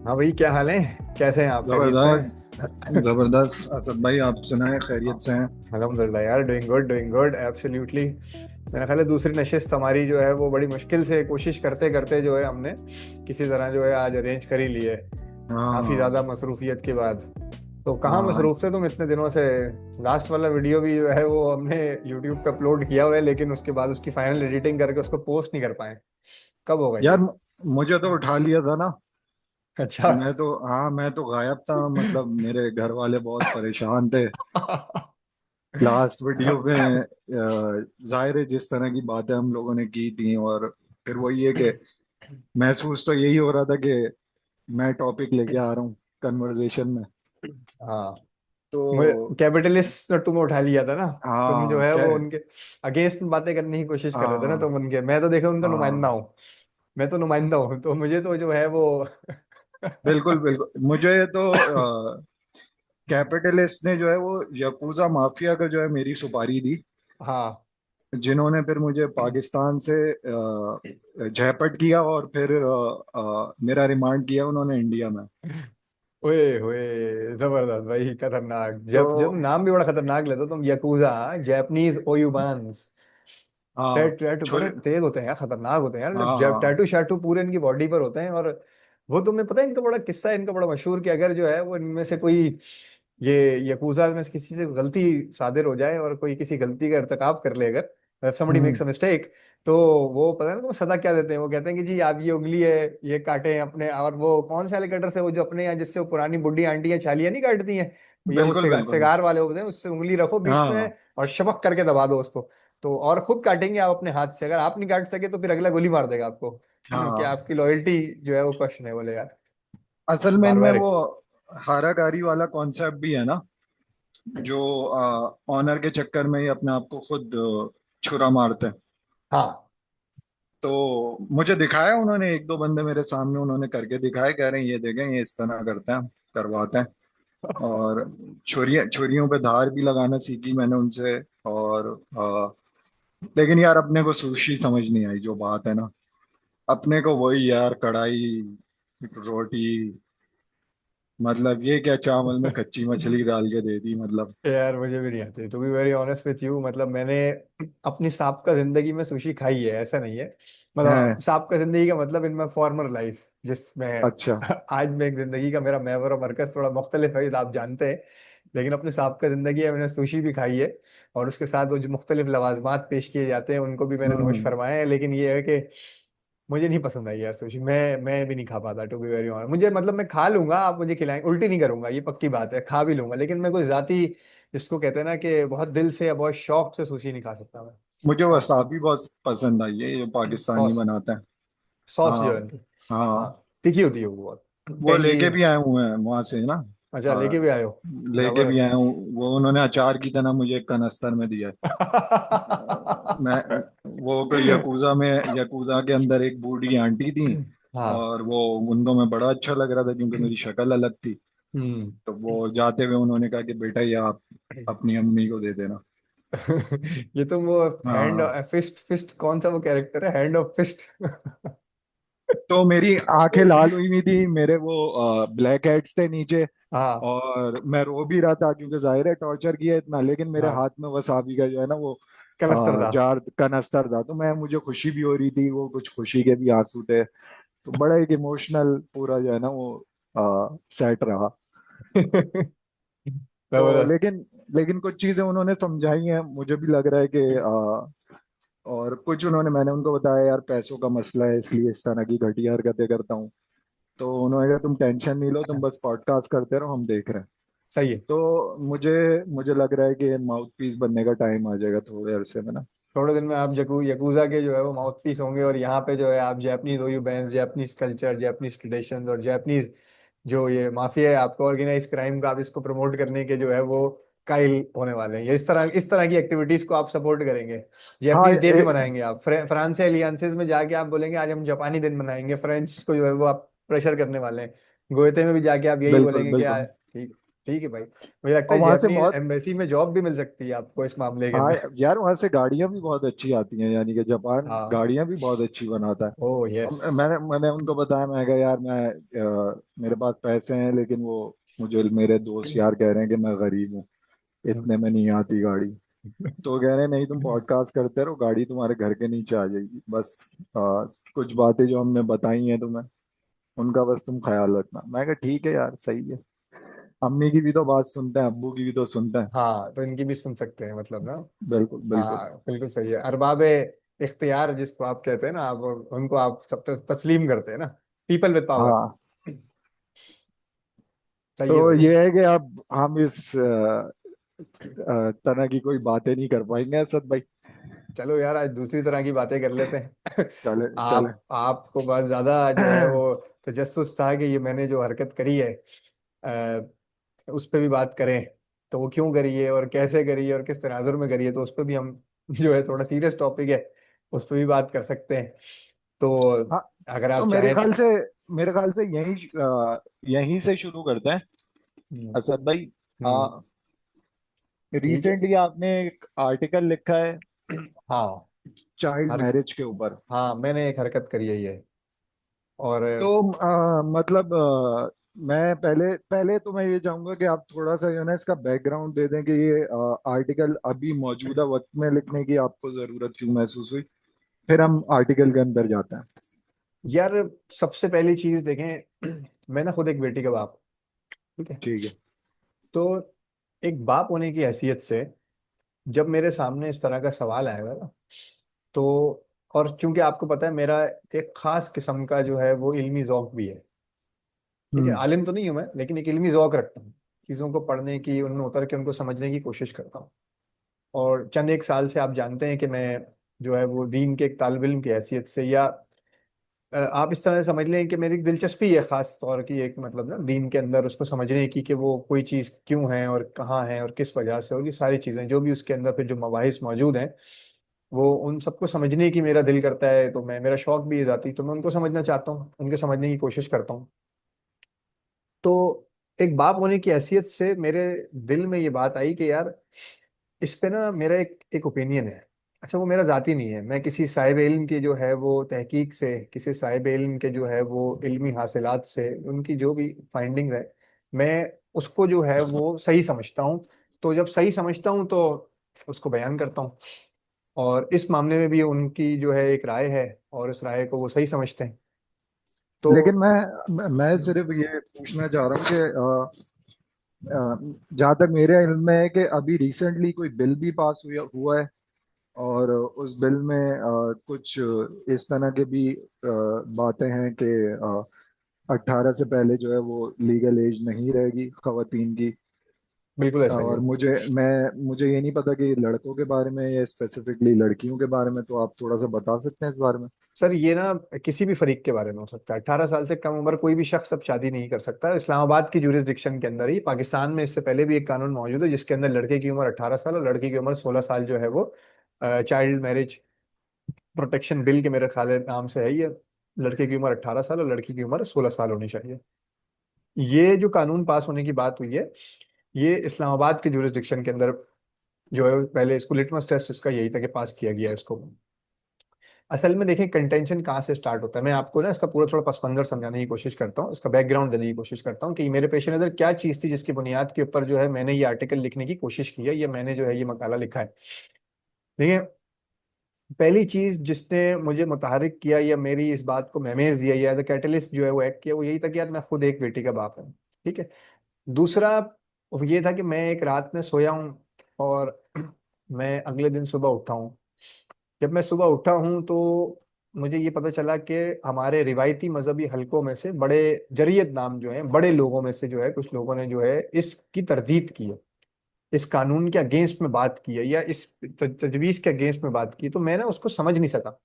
हाँ भाई, क्या हाल है? कैसे हैं आप? खैरियत से जबरदस्त। हैं? जबरदस्त असद भाई, आप सुनाए, खैरियत से हैं? अल्हम्दुलिल्लाह यार, डूइंग गुड एब्सोल्युटली। मेरा ख्याल है दूसरी नशिस्त हमारी जो है वो बड़ी मुश्किल से कोशिश करते करते जो है हमने किसी तरह जो है आज अरेंज कर ही ली है, काफ़ी हाँ ज़्यादा मसरूफियत के बाद। तो कहाँ हाँ। मसरूफ थे तुम इतने दिनों से? लास्ट वाला वीडियो भी जो है वो हमने यूट्यूब पे अपलोड किया हुआ है, लेकिन उसके बाद उसकी फाइनल एडिटिंग करके उसको पोस्ट नहीं कर पाए। कब होगा यार ये? मुझे तो उठा लिया था ना। अच्छा। मैं तो गायब था, मतलब मेरे घर वाले बहुत परेशान थे लास्ट वीडियो में। जाहिर है जिस तरह की बातें हम लोगों ने की थी, और फिर वही है कि महसूस तो यही हो रहा था कि मैं टॉपिक लेके आ रहा हूँ कन्वर्सेशन में। हाँ, मुझे तो कैपिटलिस्ट ने तुम्हें उठा लिया था ना। तुम जो हाँ है क्या। वो उनके अगेंस्ट में बातें करने की कोशिश कर रहे थे ना हाँ तुम उनके। मैं तो देखो उनका नुमाइंदा हाँ। हूँ। मैं तो नुमाइंदा हूँ, तो मुझे तो जो है वो बिल्कुल बिल्कुल, मुझे तो कैपिटलिस्ट ने जो है वो यकूजा माफिया का जो है मेरी सुपारी दी, हाँ। जिन्होंने फिर मुझे पाकिस्तान से झपट किया, और फिर मेरा रिमांड किया उन्होंने इंडिया में। ओए ओए, जबरदस्त भाई, खतरनाक। तो जब जब नाम भी बड़ा खतरनाक लेते हो तुम, यकूजा, जापानीज ओयुबान्स। हाँ टैटू बड़े छुरी। तेज होते हैं यार, खतरनाक होते हैं यार। हाँ जब हाँ। टैटू शैटू पूरे इनकी बॉडी पर होते हैं। और वो तुम्हें पता है इनका बड़ा किस्सा है, इनका बड़ा मशहूर, कि अगर जो है वो इनमें से कोई, ये यकूजा में से किसी से गलती सादिर हो जाए और कोई किसी गलती का इर्तिकाब कर ले, अगर somebody hmm. Makes a mistake, तो वो पता है ना, तो सदा क्या देते हैं? वो कहते हैं कि जी आप ये उंगली है, ये काटे अपने। और वो कौन से एलिगेटर से, वो जो अपने यहाँ जिससे वो पुरानी बुढ़ी आंटियां छालियां नहीं काटती हैं, ये वो बिल्कुल बिल्कुल। सिगार वाले होते हैं, उससे उंगली रखो बीच में हाँ और शबक करके दबा दो उसको। तो और खुद काटेंगे आप अपने हाथ से। अगर आप नहीं काट सके तो फिर अगला गोली मार देगा आपको। कि हाँ। आपकी लॉयल्टी जो है वो क्वेश्चन है, बोले यार। असल में इनमें वो बारबेरिक। हाराकारी वाला कॉन्सेप्ट भी है ना, जो ऑनर के चक्कर में ही अपने आप को खुद छुरा मारते हैं। हाँ। तो मुझे दिखाया उन्होंने, एक दो बंदे मेरे सामने उन्होंने करके दिखाए, कह रहे हैं ये देखें, ये इस तरह करते हैं, करवाते हैं। और छुरियों पे धार भी लगाना सीखी मैंने उनसे। और लेकिन यार अपने को सुशी समझ नहीं आई जो बात है ना। अपने को वही यार, कढ़ाई, रोटी, मतलब ये क्या, चावल में कच्ची मछली डाल के दे दी मतलब। यार मुझे भी नहीं आती, to be very honest with you. मतलब मैंने अपनी साबका जिंदगी में सुशी खाई है, ऐसा नहीं है। मतलब है। साबका जिंदगी का मतलब इन माई फॉर्मर लाइफ, जिसमें अच्छा। आज में एक जिंदगी का मेरा महवर और मरकज थोड़ा मुख्तलिफ है, ये तो आप जानते हैं। लेकिन अपनी साबका जिंदगी है, मैंने सुशी भी खाई है। और उसके साथ वो जो मुख्तलिफ लवाजमात पेश किए जाते हैं उनको भी मैंने नोश हम्म। फरमाए हैं। लेकिन ये है कि मुझे नहीं पसंद आई यार सुशी। मैं भी नहीं खा पाता, टू बी वेरी ऑनेस्ट। मुझे मतलब मैं खा लूंगा, आप मुझे खिलाएंगे, उल्टी नहीं करूंगा, ये पक्की बात है, खा भी लूंगा। लेकिन मैं कोई जाती, जिसको कहते हैं ना कि बहुत दिल से या बहुत शौक से सुशी नहीं खा सकता मैं। मुझे हाँ। वसाबी बहुत पसंद आई है, ये पाकिस्तानी सॉस, बनाते हैं। सॉस जो है हाँ इनकी। हाँ, हाँ। तीखी होती है वो बहुत, वो टेंगी। लेके भी आए हुए हैं वहां से ना। अच्छा, लेके हाँ, भी आए हो? लेके भी जबरदस्त। आए हूँ। वो उन्होंने अचार की तरह मुझे एक कनस्तर में दिया है। मैं वो कोई यकूजा के अंदर एक बूढ़ी आंटी थी, हाँ। और वो उनको मैं बड़ा अच्छा लग रहा था क्योंकि मेरी शक्ल अलग थी। हम्म। तो वो जाते हुए उन्होंने कहा कि बेटा ये आप अपनी अम्मी को दे देना। ये तो वो हैंड, हाँ। फिस्ट फिस्ट कौन सा वो कैरेक्टर है, हैंड ऑफ फिस्ट? तो मेरी आंखें लाल हुई हुई थी, मेरे वो ब्लैक हेड्स थे नीचे, हाँ। और मैं रो भी रहा था क्योंकि जाहिर है टॉर्चर किया इतना, लेकिन मेरे हाँ, हाथ में वसाबी का जो है ना वो कलस्तर था। जार कनस्तर था। तो मैं, मुझे खुशी भी हो रही थी, वो कुछ खुशी के भी आंसू थे। तो बड़ा एक इमोशनल पूरा जो है ना वो सेट रहा। तो जबरदस्त। लेकिन कुछ चीजें उन्होंने समझाई हैं, मुझे भी लग रहा है कि और कुछ उन्होंने, मैंने उनको बताया यार पैसों का मसला है इसलिए इस तरह की घटिया हरकतें करता हूँ। तो उन्होंने कहा तुम टेंशन नहीं लो, तुम बस पॉडकास्ट करते रहो, हम देख रहे हैं। सही है। तो मुझे मुझे लग रहा है कि माउथ पीस बनने का टाइम आ जाएगा थोड़े अरसे में ना। थोड़े दिन में आप यकूजा के जो है वो माउथ पीस होंगे, और यहाँ पे जो है आप जापानीज ओयू बैंस, जापानीज कल्चर, जापानीज ट्रेडिशन और जापानीज जो ये माफिया है आपका ऑर्गेनाइज क्राइम का, आप इसको प्रमोट करने के जो है वो कायल होने वाले हैं। ये इस तरह की एक्टिविटीज को आप सपोर्ट करेंगे। हाँ जापानीज डे भी मनाएंगे आप, फ्रांस से अलियांसेस में जाके आप बोलेंगे आज हम जापानी दिन मनाएंगे, फ्रेंच को जो है वो आप प्रेशर करने वाले हैं। गोएते में भी जाके आप यही बिल्कुल बोलेंगे कि बिल्कुल। ठीक। ठीक है भाई, मुझे लगता और है वहां से जैपनीज बहुत, एम्बेसी में जॉब भी मिल सकती है आपको इस मामले के हाँ अंदर। यार वहां से गाड़ियां भी बहुत अच्छी आती हैं, यानी कि जापान हाँ। गाड़ियां भी बहुत अच्छी बनाता है। ओ यस। और मैंने मैंने उनको बताया, मैं कहा यार मैं मेरे पास पैसे हैं, लेकिन वो मुझे मेरे दोस्त यार कह रहे हैं कि मैं गरीब हूँ, इतने में नहीं आती गाड़ी। तो वो कह रहे हैं नहीं तुम पॉडकास्ट करते रहो, गाड़ी तुम्हारे घर के नीचे आ जाएगी, बस कुछ बातें जो हमने बताई हैं तुम्हें, उनका बस तुम ख्याल रखना। मैं कहा ठीक है यार, सही है। अम्मी की भी तो बात सुनते हैं, अब्बू की भी तो सुनते हैं। हाँ, तो इनकी भी सुन सकते हैं मतलब ना। बिल्कुल बिल्कुल। हाँ बिल्कुल सही है। अरबाबे इख्तियार जिसको आप कहते हैं ना, आप उनको आप सब तस्लीम करते हैं ना, पीपल विद पावर। हाँ सही है तो भाई। ये है कि अब हम इस तरह की कोई बातें नहीं कर पाएंगे असद भाई। चलो यार, आज दूसरी तरह की बातें कर लेते हैं। चले चले। आपको बहुत ज्यादा जो है वो तजस्सुस था कि ये मैंने जो हरकत करी है उस पर भी बात करें, तो वो क्यों करी है और कैसे करी है और किस तनाजुर में करी है, तो उस पर भी हम जो है थोड़ा सीरियस टॉपिक है, उस पर भी बात कर सकते हैं। तो हाँ अगर तो आप चाहें तो। मेरे ख्याल से यहीं से शुरू करते हैं हम्म। असद भाई। हम्म, ठीक है। रिसेंटली आपने एक आर्टिकल लिखा है हाँ। चाइल्ड हर मैरिज के ऊपर। हाँ, मैंने एक हरकत करी है ये। और तो मतलब मैं पहले पहले तो मैं ये चाहूंगा कि आप थोड़ा सा जो है ना इसका बैकग्राउंड दे दें कि ये आर्टिकल अभी मौजूदा वक्त में लिखने की आपको जरूरत क्यों महसूस हुई, फिर हम आर्टिकल के अंदर जाते हैं। यार, सबसे पहली चीज देखें, मैं ना खुद एक बेटी का बाप हूं, ठीक है। ठीक है। तो एक बाप होने की हैसियत से जब मेरे सामने इस तरह का सवाल आएगा ना, तो और चूंकि आपको पता है मेरा एक खास किस्म का जो है वो इल्मी ज़ौक भी है, ठीक है। हम्म। आलिम तो नहीं हूं मैं, लेकिन एक इल्मी ज़ौक रखता हूँ। चीज़ों को पढ़ने की, उनमें उतर के उनको समझने की कोशिश करता हूँ। और चंद एक साल से आप जानते हैं कि मैं जो है वो दीन के एक तालिब इल्म की हैसियत से, या आप इस तरह से समझ लें कि मेरी एक दिलचस्पी है खास तौर की, एक मतलब ना दीन के अंदर उसको समझने की कि वो कोई चीज़ क्यों है और कहाँ है और किस वजह से, और ये सारी चीज़ें जो भी उसके अंदर फिर जो मबाहिस मौजूद हैं, वो उन सबको समझने की मेरा दिल करता है। तो मैं, मेरा शौक भी है ज़ाती, तो मैं उनको समझना चाहता हूँ, उनके समझने की कोशिश करता हूँ। तो एक बाप होने की हैसियत से मेरे दिल में ये बात आई कि यार, इस पे ना मेरा एक एक ओपिनियन है। अच्छा, वो मेरा जाती नहीं है, मैं किसी साहिब इल्म की जो है वो तहकीक से, किसी साहिब इल्म के जो है वो इल्मी हासिलात से, उनकी जो भी फाइंडिंग्स है, मैं उसको जो है वो सही समझता हूँ। तो जब सही समझता हूँ तो उसको बयान करता हूँ। और इस मामले में भी उनकी जो है एक राय है, और उस राय को वो सही समझते हैं। तो लेकिन मैं सिर्फ ये पूछना चाह रहा हूँ कि जहाँ तक मेरे इल्म में है कि अभी रिसेंटली कोई बिल भी पास हुआ है, और उस बिल में कुछ इस तरह के भी बातें हैं कि 18 से पहले जो है वो लीगल एज नहीं रहेगी खवातीन की। बिल्कुल ऐसा ही और है। मुझे ये नहीं पता कि लड़कों के बारे में या स्पेसिफिकली लड़कियों के बारे में, तो आप थोड़ा सा बता सकते हैं इस बारे में। सर ये ना किसी भी फरीक के बारे में हो सकता है। 18 साल से कम उम्र कोई भी शख्स अब शादी नहीं कर सकता। इस्लामाबाद की जुरिस्डिक्शन के अंदर ही, पाकिस्तान में इससे पहले भी एक कानून मौजूद है जिसके अंदर लड़के की उम्र 18 साल और लड़की की उम्र 16 साल जो है वो चाइल्ड मैरिज प्रोटेक्शन बिल के मेरे ख्याल नाम से है ये। लड़के की उम्र 18 साल और लड़की की उम्र 16 साल होनी चाहिए। ये जो कानून पास होने की बात हुई है, ये इस्लामाबाद के जुरिस्डिक्शन के अंदर जो है, पहले इसको लिटमस टेस्ट इसका यही था कि पास किया गया है इसको। असल में देखें, कंटेंशन कहाँ से स्टार्ट होता है, मैं आपको ना इसका पूरा थोड़ा पस मंजर समझाने की कोशिश करता हूँ, इसका बैकग्राउंड देने की कोशिश करता हूँ कि मेरे पेश नज़र क्या चीज़ थी जिसकी बुनियाद के ऊपर जो है मैंने ये आर्टिकल लिखने की कोशिश की है, या मैंने जो है ये मकाला लिखा है। देखिए, पहली चीज़ जिसने मुझे मुतहरिक किया या मेरी इस बात को महमेज दिया या एज कैटलिस्ट जो है वो एक्ट किया, वो यही था कि यार मैं खुद एक बेटी का बाप हूँ, ठीक है। दूसरा वो ये था कि मैं एक रात में सोया हूँ और मैं अगले दिन सुबह उठा हूँ। जब मैं सुबह उठा हूँ तो मुझे ये पता चला कि हमारे रिवायती मजहबी हलकों में से बड़े जरीयत नाम जो हैं, बड़े लोगों में से जो है कुछ लोगों ने जो है इसकी तरदीद की है, इस कानून के अगेंस्ट में बात की है, या इस तजवीज के अगेंस्ट में बात की। तो मैं ना उसको समझ नहीं सका।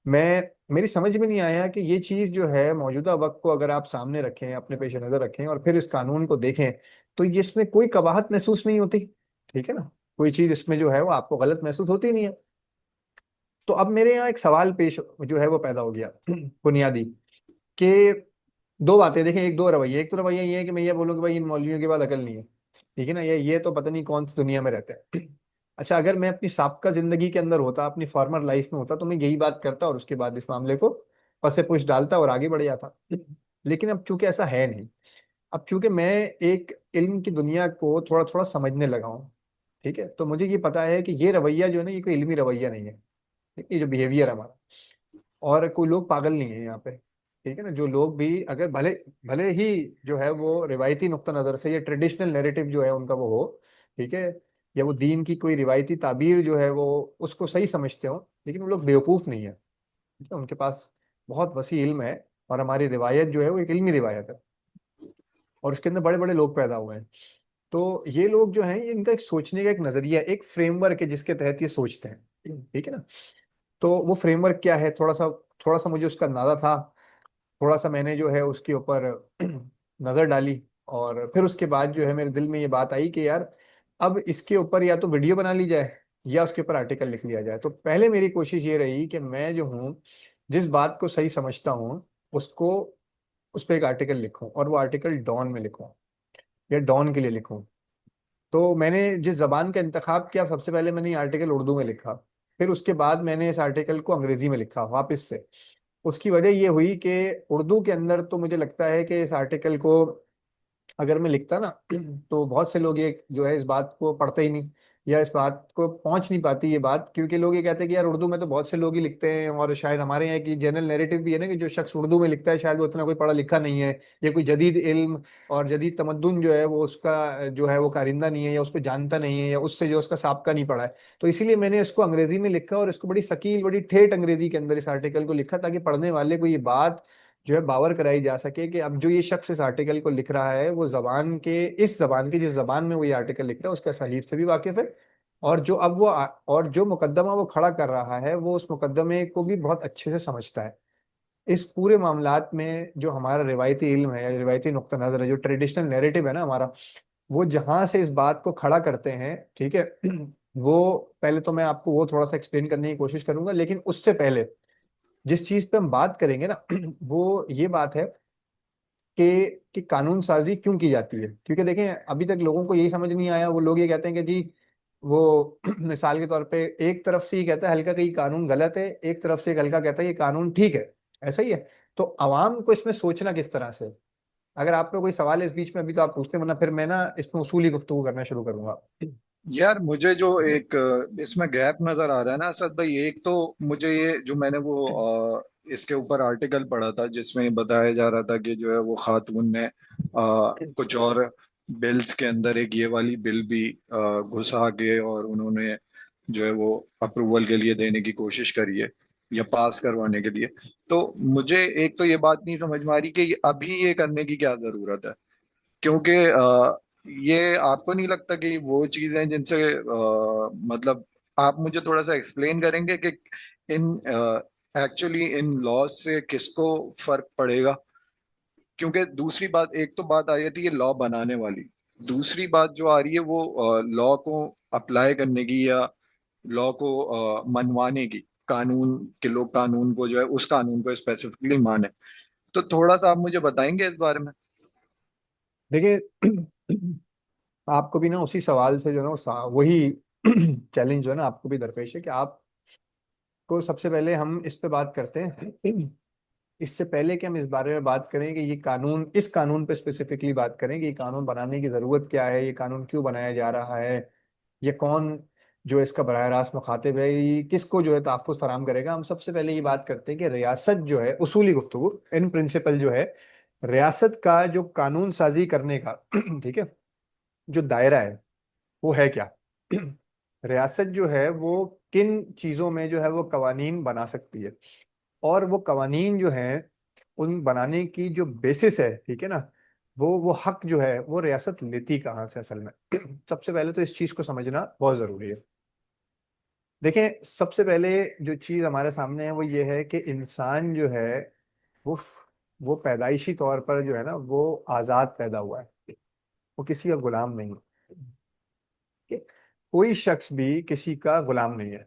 मैं मेरी समझ में नहीं आया कि ये चीज़ जो है मौजूदा वक्त को अगर आप सामने रखें, अपने पेश नज़र रखें और फिर इस कानून को देखें, तो ये इसमें कोई कबाहत महसूस नहीं होती, ठीक है ना। कोई चीज़ इसमें जो है वो आपको गलत महसूस होती नहीं है। तो अब मेरे यहाँ एक सवाल पेश जो है वो पैदा हो गया बुनियादी, कि दो बातें देखें, एक दो रवैये, एक तो रवैया ये है कि मैं ये बोलूँ कि भाई इन मौलवियों के बाद अकल नहीं है, ठीक है ना, ये तो पता नहीं कौन सी दुनिया में रहते हैं। अच्छा, अगर मैं अपनी साबका जिंदगी के अंदर होता, अपनी फॉर्मर लाइफ में होता, तो मैं यही बात करता और उसके बाद इस मामले को पसे पुश डालता और आगे बढ़ जाता। लेकिन अब चूंकि ऐसा है नहीं, अब चूंकि मैं एक इल्म की दुनिया को थोड़ा थोड़ा समझने लगा हूँ, ठीक है, तो मुझे ये पता है कि ये रवैया जो है ना, ये कोई इल्मी रवैया नहीं है। ये जो बिहेवियर है हमारा, और कोई लोग पागल नहीं है यहाँ पे, ठीक है ना, जो लोग भी अगर भले भले ही जो है वो रिवायती नुक्ता नज़र से, ये ट्रेडिशनल नैरेटिव जो है उनका वो हो, ठीक है, या वो दीन की कोई रिवायती ताबीर जो है वो उसको सही समझते हो, लेकिन वो लोग बेवकूफ़ नहीं है, ठीक है, उनके पास बहुत वसी इल्म है। और हमारी रिवायत जो है वो एक इल्मी रिवायत है, और उसके अंदर बड़े बड़े लोग पैदा हुए हैं। तो ये लोग जो हैं, ये इनका एक सोचने का एक नज़रिया, एक फ्रेमवर्क है जिसके तहत ये सोचते हैं, ठीक है ना। तो वो फ्रेमवर्क क्या है, थोड़ा सा मुझे उसका अंदाजा था, थोड़ा सा मैंने जो है उसके ऊपर नज़र डाली, और फिर उसके बाद जो है मेरे दिल में ये बात आई कि यार अब इसके ऊपर या तो वीडियो बना ली जाए या उसके ऊपर आर्टिकल लिख लिया जाए। तो पहले मेरी कोशिश ये रही कि मैं जो हूँ, जिस बात को सही समझता हूँ उसको, उस पर एक आर्टिकल लिखूं, और वो आर्टिकल डॉन में लिखूं या डॉन के लिए लिखूं। तो मैंने जिस जबान का इंतखाब किया, सबसे पहले मैंने ये आर्टिकल उर्दू में लिखा, फिर उसके बाद मैंने इस आर्टिकल को अंग्रेजी में लिखा वापस से। उसकी वजह ये हुई कि उर्दू के अंदर तो मुझे लगता है कि इस आर्टिकल को अगर मैं लिखता ना, तो बहुत से लोग ये जो है इस बात को पढ़ते ही नहीं, या इस बात को पहुंच नहीं पाती ये बात, क्योंकि लोग ये कहते हैं कि यार उर्दू में तो बहुत से लोग ही लिखते हैं, और शायद हमारे यहाँ की जनरल नैरेटिव भी है ना कि जो शख्स उर्दू में लिखता है शायद वो इतना कोई पढ़ा लिखा नहीं है, या कोई जदीद इल्म और जदीद तमद्दुन जो है वो उसका जो है वो कारिंदा नहीं है, या उसको जानता नहीं है, या उससे जो उसका साबका नहीं पढ़ा है। तो इसीलिए मैंने इसको अंग्रेजी में लिखा, और इसको बड़ी शकील, बड़ी ठेठ अंग्रेजी के अंदर इस आर्टिकल को लिखा, ताकि पढ़ने वाले को ये बात जो है बावर कराई जा सके कि अब जो ये शख्स इस आर्टिकल को लिख रहा है वो जबान के, इस जबान के, जिस जबान में वो ये आर्टिकल लिख रहा है उसका सलीब से भी वाकिफ है, और जो अब वो और जो मुकद्दमा वो खड़ा कर रहा है वो उस मुकद्दमे को भी बहुत अच्छे से समझता है। इस पूरे मामलात में जो हमारा रिवायती इल्म है या रिवायती नुक्ता नज़र है, जो ट्रेडिशनल नैरेटिव है ना हमारा, वो जहाँ से इस बात को खड़ा करते हैं, ठीक है, वो पहले तो मैं आपको वो थोड़ा सा एक्सप्लेन करने की कोशिश करूंगा, लेकिन उससे पहले जिस चीज पे हम बात करेंगे ना, वो ये बात है कि कानून साजी क्यों की जाती है। क्योंकि देखें, अभी तक लोगों को यही समझ नहीं आया, वो लोग ये कहते हैं कि जी वो मिसाल के तौर पे एक तरफ से ही कहता है हल्का कि ये कानून गलत है, एक तरफ से एक हल्का कहता है ये कानून ठीक है, ऐसा ही है। तो आवाम को इसमें सोचना किस तरह से, अगर आप पे कोई सवाल है इस बीच में अभी तो आप पूछते हैं, वरना फिर मैं ना इसमें उसूली गुफ्तगू करना शुरू करूंगा। यार मुझे जो एक इसमें गैप नजर आ रहा है ना असद भाई, एक तो मुझे ये जो मैंने वो इसके ऊपर आर्टिकल पढ़ा था जिसमें बताया जा रहा था कि जो है वो खातून ने कुछ और बिल्स के अंदर एक ये वाली बिल भी घुसा के और उन्होंने जो है वो अप्रूवल के लिए देने की कोशिश करी है या पास करवाने के लिए। तो मुझे एक तो ये बात नहीं समझ में आ रही कि अभी ये करने की क्या जरूरत है, क्योंकि ये आपको नहीं लगता कि वो चीजें जिनसे मतलब आप मुझे थोड़ा सा एक्सप्लेन करेंगे कि इन एक्चुअली इन लॉज से किसको फर्क पड़ेगा? क्योंकि दूसरी बात, एक तो बात आ रही थी ये लॉ बनाने वाली, दूसरी बात जो आ रही है वो लॉ को अप्लाई करने की या लॉ को मनवाने की, कानून के लोग कानून को जो है उस कानून को स्पेसिफिकली माने। तो थोड़ा सा आप मुझे बताएंगे इस बारे में? देखिए, आपको भी ना उसी सवाल से जो है ना वही चैलेंज जो है ना आपको भी दरपेश है कि आपको सबसे पहले हम इस पे बात करते हैं। इससे पहले कि हम इस बारे में बात करें कि ये कानून, इस कानून पे स्पेसिफिकली बात करें कि ये कानून बनाने की जरूरत क्या है, ये कानून क्यों बनाया जा रहा है, ये कौन जो इसका बराह रास्त मुखातिब है, ये किसको जो है तहफ़्फ़ुज़ फराहम करेगा, हम सबसे पहले ये बात करते हैं कि रियासत जो है, उसूली गुफ्तगू इन प्रिंसिपल जो है, रियासत का जो कानून साजी करने का ठीक है, जो दायरा है वो है क्या। रियासत जो है वो किन चीज़ों में जो है वो कवानीन बना सकती है, और वो कवानीन जो है उन बनाने की जो बेसिस है, ठीक है ना, वो हक जो है वो रियासत लेती कहाँ से असल में। सबसे पहले तो इस चीज़ को समझना बहुत ज़रूरी है। देखें, सबसे पहले जो चीज़ हमारे सामने है वो ये है कि इंसान जो है वो वो पैदाइशी तौर पर जो है ना वो आज़ाद पैदा हुआ है, वो किसी का गुलाम नहीं है। कि कोई शख्स भी किसी का गुलाम नहीं है।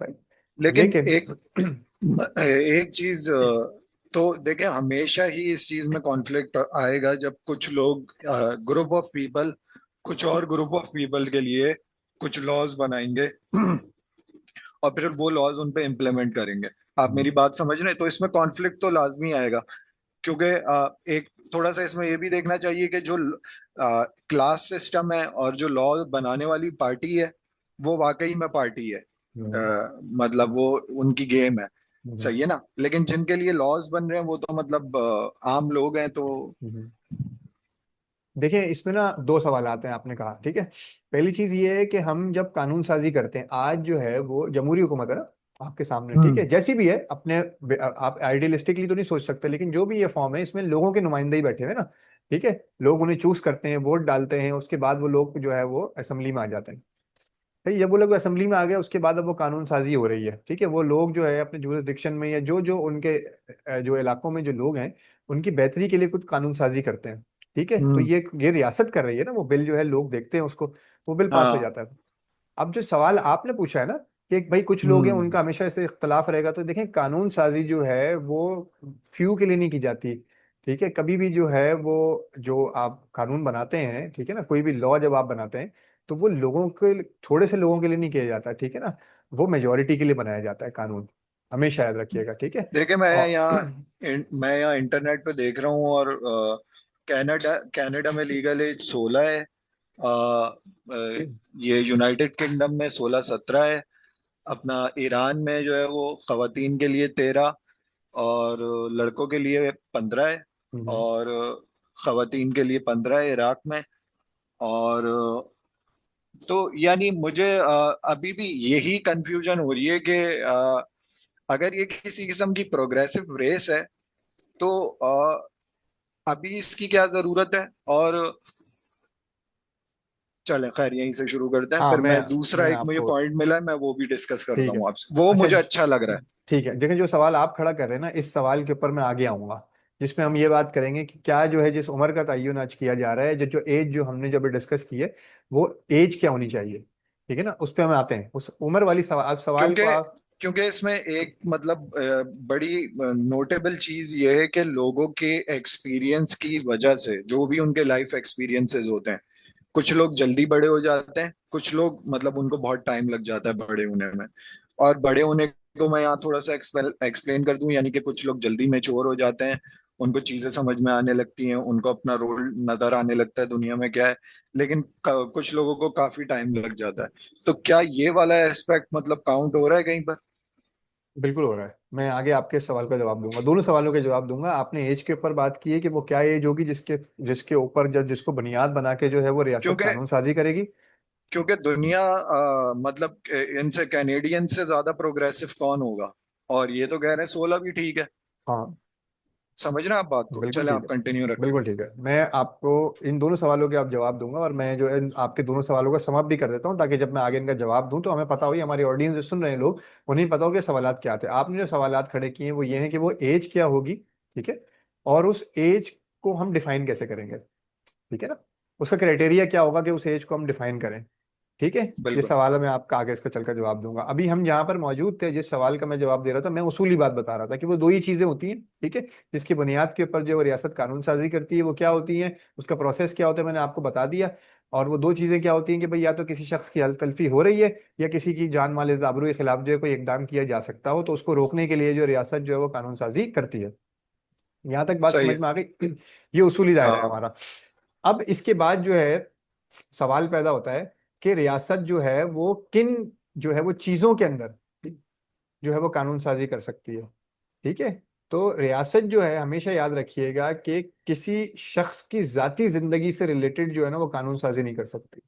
Right؟ लेकिन लेकिन एक एक चीज तो देखें, हमेशा ही इस चीज में कॉन्फ्लिक्ट आएगा जब कुछ लोग, ग्रुप ऑफ पीपल, कुछ और ग्रुप ऑफ पीपल के लिए कुछ लॉज बनाएंगे और फिर वो लॉज उन पे इम्प्लीमेंट करेंगे। आप मेरी बात समझ रहे हैं? तो इसमें कॉन्फ्लिक्ट तो लाजमी आएगा, क्योंकि एक थोड़ा सा इसमें ये भी देखना चाहिए कि जो क्लास सिस्टम है और जो लॉ बनाने वाली पार्टी है वो वाकई में पार्टी है। मतलब वो उनकी गेम है, सही है ना? लेकिन जिनके लिए लॉज बन रहे हैं वो तो मतलब आम लोग हैं, तो देखिए, इसमें ना दो सवाल आते हैं, आपने कहा ठीक है। पहली चीज ये है कि हम जब कानून साजी करते हैं, आज जो है वो जमहूरी हुकूमत है ना आपके सामने, ठीक है, हम्म। जैसी भी है अपने, आप आइडियलिस्टिकली तो नहीं सोच सकते, लेकिन जो भी ये फॉर्म है इसमें लोगों के नुमाइंदे ही बैठे हुए हैं ना, ठीक है। लोग उन्हें चूज करते हैं, वोट डालते हैं, उसके बाद वो लोग जो है वो असेंबली में आ जाते हैं। भाई जब वो लोग असेंबली में आ गए उसके बाद अब वो कानून साजी हो रही है, ठीक है। वो लोग जो है अपने जुरिसडिक्शन में या जो जो उनके जो इलाकों में जो लोग हैं उनकी बेहतरी के लिए कुछ कानून साजी करते हैं, ठीक है। तो हम्म। ये रियासत कर रही है ना, वो बिल जो है लोग देखते हैं उसको, वो बिल पास हो हाँ। जाता है। अब जो सवाल आपने पूछा है ना कि भाई कुछ लोग हैं हम्म। उनका हमेशा ऐसे इख्तलाफ रहेगा, तो देखें कानून साजी जो है वो फ्यू के लिए नहीं की जाती, ठीक है। कभी भी जो है वो जो आप कानून बनाते हैं, ठीक है ना, कोई भी लॉ जब आप बनाते हैं तो वो लोगों के, थोड़े से लोगों के लिए नहीं किया जाता, ठीक है ना। वो मेजोरिटी के लिए बनाया जाता है कानून, हमेशा याद रखिएगा, ठीक है। देखिए, और मैं यहाँ इंटरनेट पे देख रहा हूँ, और कनाडा कनाडा में लीगल एज 16 है। ये यूनाइटेड किंगडम में 16-17 है। अपना ईरान में जो है वो खवातीन के लिए 13 और लड़कों के लिए 15 है। हम्म, और खवातीन के लिए 15 है इराक में। और तो यानी मुझे अभी भी यही कंफ्यूजन हो रही है कि अगर ये किसी किस्म की प्रोग्रेसिव रेस है तो अभी इसकी क्या जरूरत है? और चलें, खैर यहीं से शुरू करते हैं, हाँ फिर मैं दूसरा मैं एक मुझे आपको, पॉइंट मिला है, मैं वो भी डिस्कस करता ठीक है, हूँ आपसे, वो अच्छा मुझे अच्छा लग रहा है। ठीक है। देखिए जो सवाल आप खड़ा कर रहे हैं ना, इस सवाल के ऊपर मैं आगे आऊंगा, जिसमें हम ये बात करेंगे कि क्या जो है जिस उम्र का तयन आज किया जा रहा है, जो जो एज जो हमने जब डिस्कस की है, वो एज क्या होनी चाहिए, ठीक है ना, उस पर हम आते हैं, उस उम्र वाली सवाल, आप सवाल क्योंकि को आप। क्योंकि इसमें एक मतलब बड़ी नोटेबल चीज ये है कि लोगों के एक्सपीरियंस की वजह से, जो भी उनके लाइफ एक्सपीरियंसेस होते हैं, कुछ लोग जल्दी बड़े हो जाते हैं, कुछ लोग मतलब उनको बहुत टाइम लग जाता है बड़े होने में। और बड़े होने को मैं यहाँ थोड़ा सा एक्सप्लेन कर दूं, यानी कि कुछ लोग जल्दी मैच्योर हो जाते हैं, उनको चीजें समझ में आने लगती हैं, उनको अपना रोल नजर आने लगता है दुनिया में क्या है। लेकिन कुछ लोगों को काफी टाइम लग जाता है। तो क्या ये वाला एस्पेक्ट मतलब काउंट हो रहा है कहीं पर? बिल्कुल हो रहा है, मैं आगे आपके सवाल का जवाब दूंगा, दोनों सवालों के जवाब दूंगा। आपने एज के ऊपर बात की है कि वो क्या एज होगी जिसके जिसके ऊपर जब जिसको बुनियाद बना के जो है वो रियासत क्योंकि कानून साजी करेगी। क्योंकि दुनिया मतलब इनसे कैनेडियन से ज्यादा प्रोग्रेसिव कौन होगा? और ये तो कह रहे हैं 16 भी ठीक है। हाँ समझ रहे हैं आप बात को? बिल्कुल चले, ठीक आप है, कंटिन्यू रखें। बिल्कुल ठीक है। मैं आपको इन दोनों सवालों के आप जवाब दूंगा, और मैं जो है आपके दोनों सवालों का समाप्त भी कर देता हूँ, ताकि जब मैं आगे इनका जवाब दूं तो हमें पता हो, हमारी ऑडियंस जो सुन रहे हैं लोग, उन्हें पता हो कि सवालात क्या थे। आपने जो सवालात खड़े किए हैं वो ये हैं कि वो एज क्या होगी, ठीक है, और उस एज को हम डिफाइन कैसे करेंगे, ठीक है ना, उसका क्राइटेरिया क्या होगा कि उस एज को हम डिफाइन करें, ठीक है। ये बिल्कुल। सवाल है, मैं आपका आगे इसका चलकर जवाब दूंगा। अभी हम जहां पर मौजूद थे, जिस सवाल का मैं जवाब दे रहा था, मैं उसूली बात बता रहा था कि वो दो ही चीजें होती हैं, ठीक है, जिसकी बुनियाद के ऊपर जो रियासत कानून साजी करती है वो क्या होती है, उसका प्रोसेस क्या होता है, मैंने आपको बता दिया। और वो दो चीजें क्या होती हैं कि भाई या तो किसी शख्स की हल तलफी हो रही है, या किसी की जान माल इज़्ज़त आबरू के खिलाफ जो है कोई इकदाम किया जा सकता हो, तो उसको रोकने के लिए जो रियासत जो है वो कानून साजी करती है। यहाँ तक बात सही समझ है। में आ गई। ये उसूली दायरा है हाँ। हमारा। अब इसके बाद जो है सवाल पैदा होता है कि रियासत जो है वो किन जो है वो चीजों के अंदर जो है वो कानून साजी कर सकती है, ठीक है। तो रियासत जो है, हमेशा याद रखिएगा कि किसी शख्स की जाती जिंदगी से रिलेटेड जो है ना वो कानून साजी नहीं कर सकती।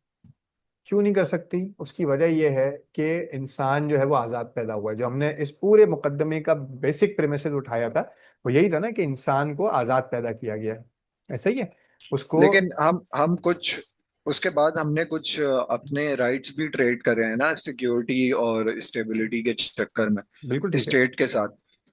क्यों नहीं कर सकती? उसकी वजह यह है कि इंसान जो है वो आज़ाद पैदा हुआ है। जो हमने इस पूरे मुकदमे का बेसिक प्रेमिसेस उठाया था वो यही था ना कि इंसान को आज़ाद पैदा किया गया है, ऐसा ही है उसको। लेकिन हम कुछ उसके बाद हमने कुछ अपने राइट्स भी ट्रेड करे हैं ना, सिक्योरिटी और स्टेबिलिटी के चक्कर में, बिल्कुल ठीक है, स्टेट के साथ।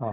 हाँ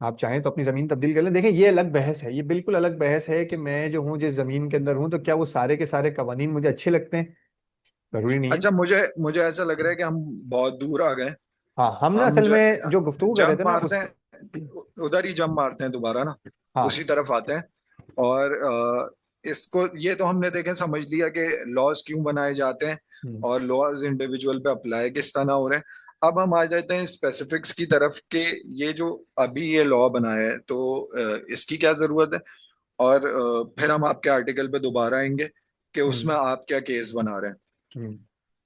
आप चाहें तो अपनी जमीन तब्दील कर लें। देखें ये अलग बहस है, ये बिल्कुल अलग बहस है कि मैं जो हूँ जिस जमीन के अंदर हूँ तो क्या वो सारे के सारे कवानीन मुझे अच्छे लगते हैं? जरूरी नहीं है। अच्छा, मुझे मुझे ऐसा लग रहा है कि हम बहुत दूर आ गए। हाँ, हम ना हम असल में जो गुफ्तगू कर रहे जंप थे ना मारते उस। हैं, उधर ही जंप मारते हैं दोबारा ना, हाँ। उसी तरफ आते हैं। और इसको ये तो हमने देखे समझ लिया कि लॉज क्यों बनाए जाते हैं हम्म। और लॉज इंडिविजुअल पे अप्लाई किस तरह हो रहे हैं। अब हम आ जाते हैं स्पेसिफिक्स की तरफ कि ये जो अभी ये लॉ बनाया है तो इसकी क्या जरूरत है। और फिर हम आपके आर्टिकल पे दोबारा आएंगे कि हम्म। उसमें आप क्या केस बना रहे हैं। हम्म।